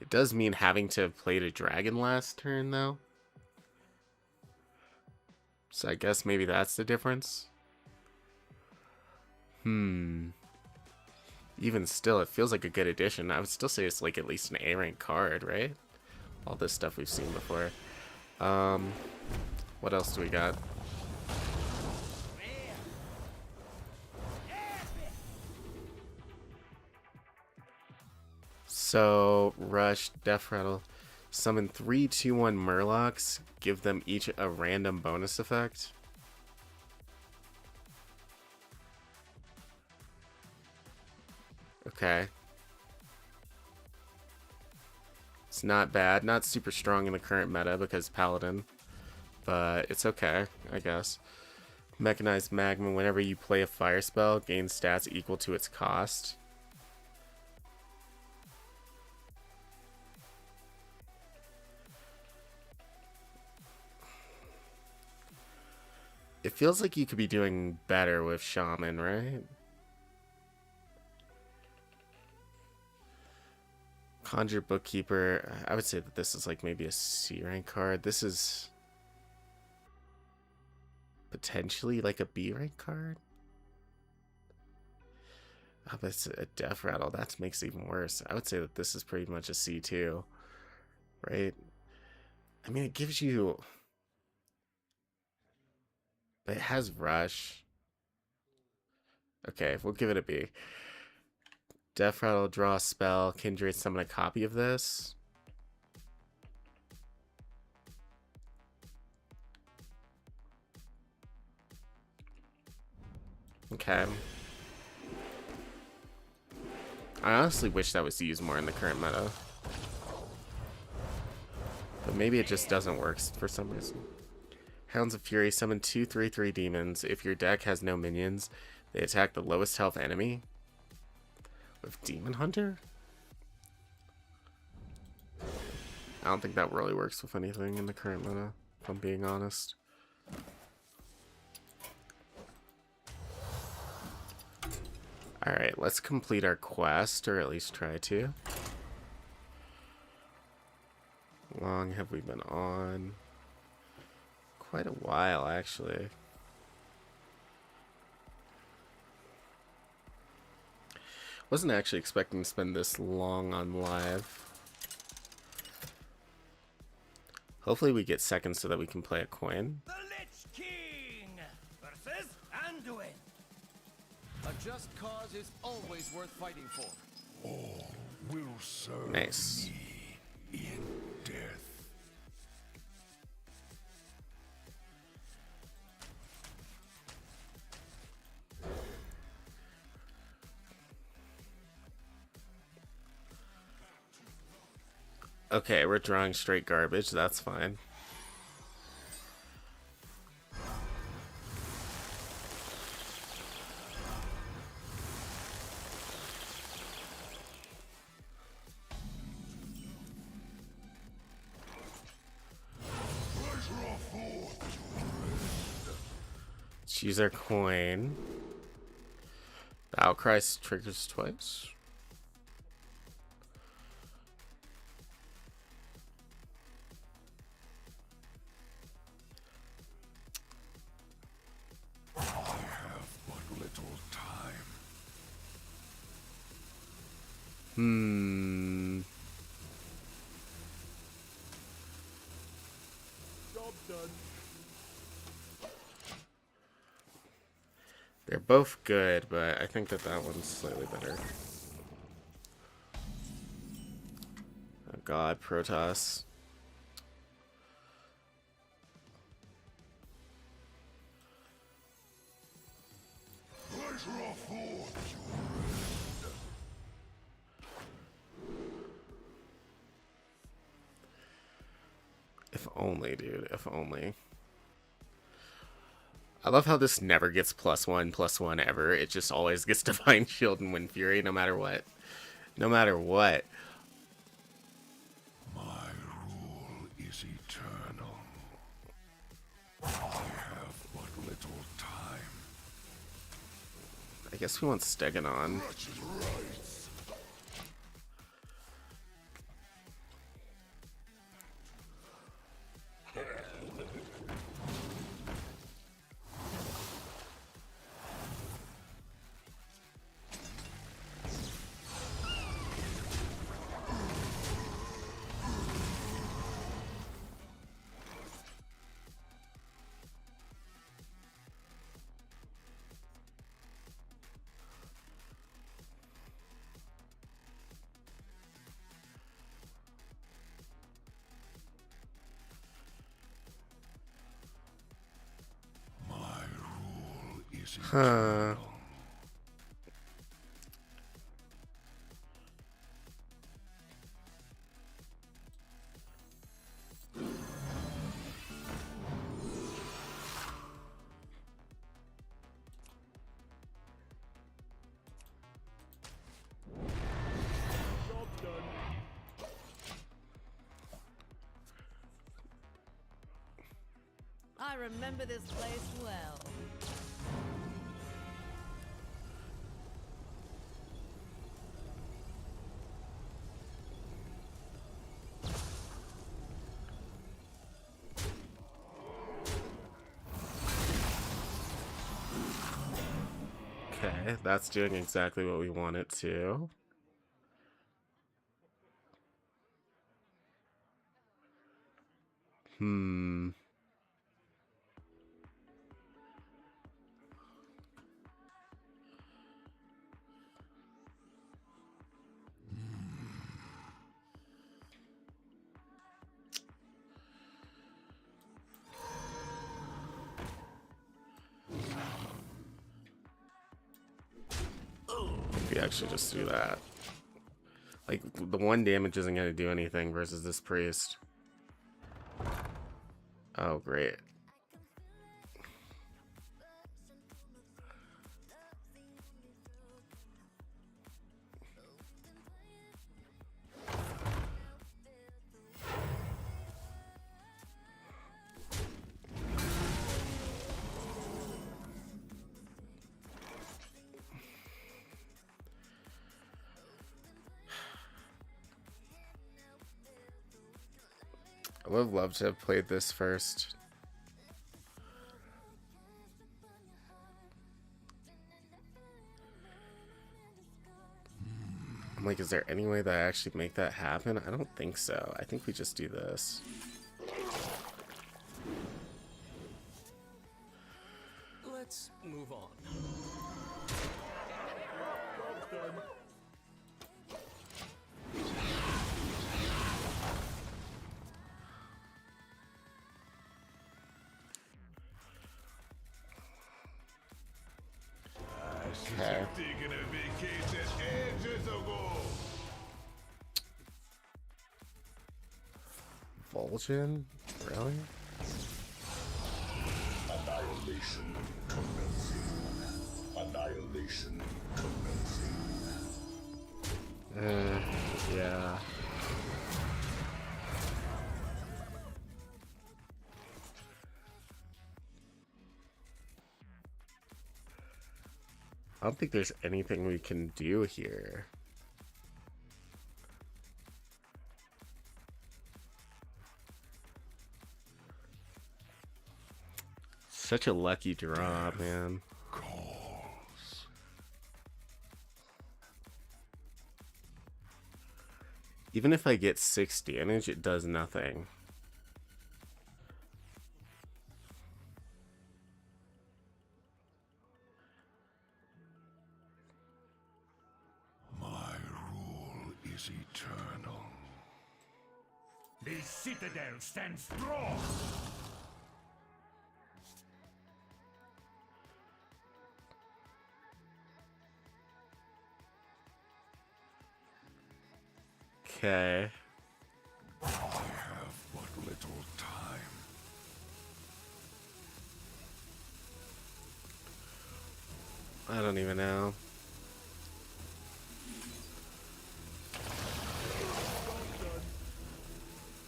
It does mean having to have played a dragon last turn, though. So I guess maybe that's the difference. Even still, it feels like a good addition. I would still say it's like at least an A rank card, right? All this stuff we've seen before. What else do we got? So, Rush, Death Rattle, summon 3 2/1 Murlocs, give them each a random bonus effect. Okay. It's not bad, not super strong in the current meta because Paladin, but it's okay, I guess. Mechanized Magma, whenever you play a fire spell, gain stats equal to its cost. It feels like you could be doing better with Shaman, right? Conjure Bookkeeper. I would say that this is like maybe a C rank card. This is potentially like a B rank card. Oh, but it's a Death Rattle. That makes it even worse. I would say that this is pretty much a C2, right? I mean, it gives you... But it has Rush. Okay, we'll give it a B. Death Rattle, draw a spell, Kindred, summon a copy of this. Okay. I honestly wish that was used more in the current meta. But maybe it just doesn't work for some reason. Hounds of Fury summon 2/3/3 demons. If your deck has no minions, they attack the lowest health enemy. With Demon Hunter? I don't think that really works with anything in the current meta, if I'm being honest. Alright, let's complete our quest, or at least try to. How long have we been on? Quite a while, actually. Wasn't actually expecting to spend this long on live. Hopefully we get seconds so that we can play a coin. The Lich King versus Anduin. A just cause is always worth fighting for. All will serve Nice. me in death. Okay, we're drawing straight garbage. That's fine. Let's use our coin. The outcry triggers twice. I have but little time. Job done. They're both good, but I think that that one's slightly better. Oh god, Protoss. Pleasure affords you. If only, dude. If only. I love how this never gets +1/+1 ever. It just always gets Divine Shield and Wind Fury no matter what. No matter what. My rule is eternal. I have but little time. I guess we want Steganon. Wretched rights. My rule is Huh. eternal. Job done. I remember this place well. Okay, that's doing exactly what we want it to. actually just do that. Like, the 1 damage isn't going to do anything versus this priest. Oh, great. I would have loved to have played this first. I'm like, is there any way that I actually make that happen? I don't think so. I think we just do this. Let's move on. Okay. Taking a vacation ages ago. Vulcan? Really? Annihilation commencing. Annihilation commencing. Yeah. I don't think there's anything we can do here. Such a lucky draw, man. Calls. Even if I get 6 damage, it does nothing. My rule is eternal. The citadel stands strong. Okay. I have but little time. I don't even know.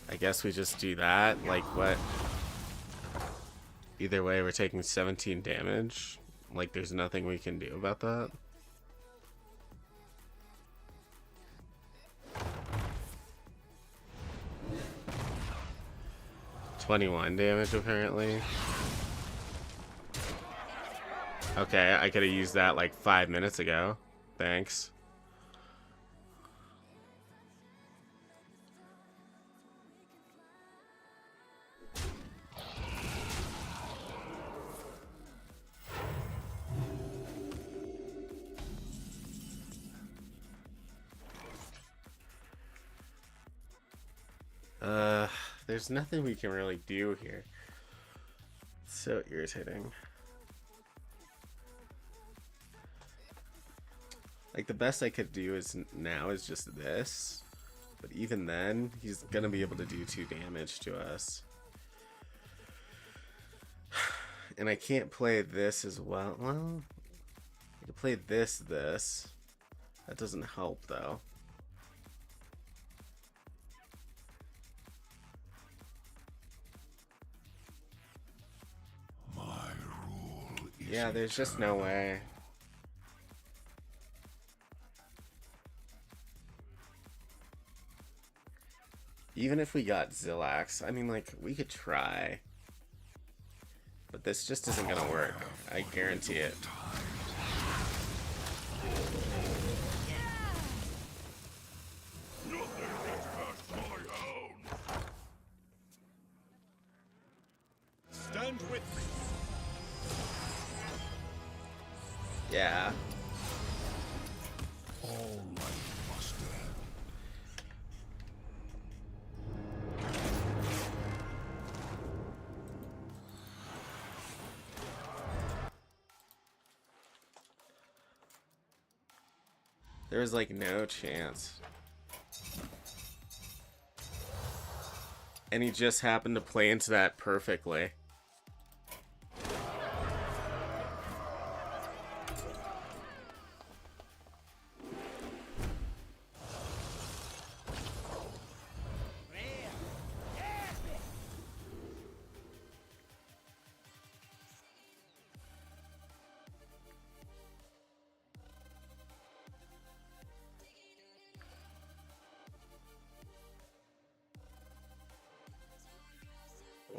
I guess we just do that. Like, what? Either way, we're taking 17 damage. Like, there's nothing we can do about that. $21 damage, apparently. Okay, I could have used that like 5 minutes ago. Thanks. There's nothing we can really do here. It's so irritating. Like, the best I could do is now is just this. But even then, he's gonna be able to do 2 damage to us. And I can't play this as well. Well, I can play this. That doesn't help, though. My rule is Yeah, there's just no way. Even if we got Zillax, I mean, like, we could try. But this just isn't gonna work. I guarantee it. Stand with me. Yeah. all life must end. There was like no chance. And he just happened to play into that perfectly.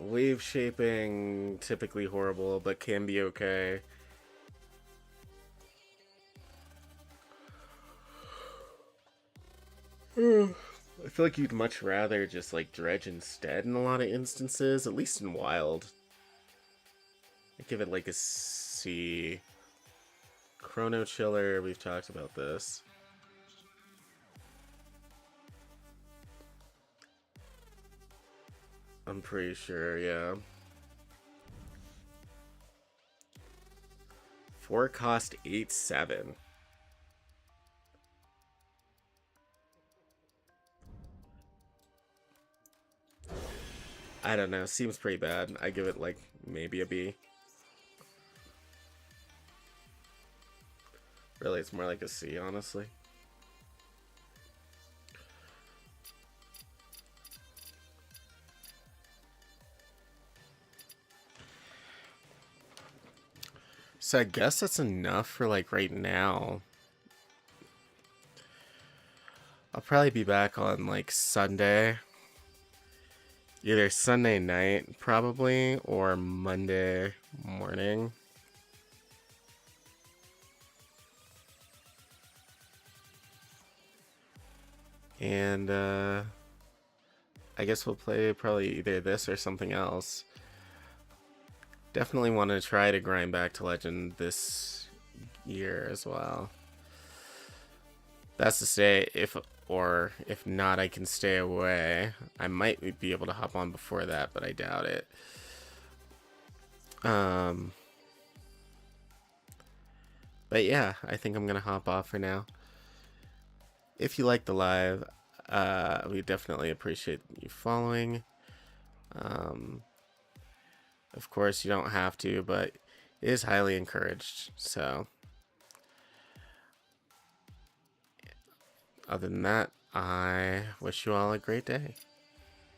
Wave shaping, typically horrible, but can be okay. I feel like you'd much rather just like dredge instead in a lot of instances, at least in wild. I give it like a C. Chrono Chiller, we've talked about this. I'm pretty sure, yeah. 4 cost 8-7. I don't know, seems pretty bad. I give it like maybe a B. Really, it's more like a C, honestly. So I guess that's enough for like right now. I'll probably be back on like Sunday. Either Sunday night, probably, or Monday morning. And I guess we'll play probably either this or something else. Definitely want to try to grind back to Legend this year as well. That's to say, if not, I can stay away. I might be able to hop on before that, but I doubt it. But yeah, I think I'm gonna hop off for now. If you like the live, we definitely appreciate you following. Of course, you don't have to, but it is highly encouraged. So, other than that, I wish you all a great day.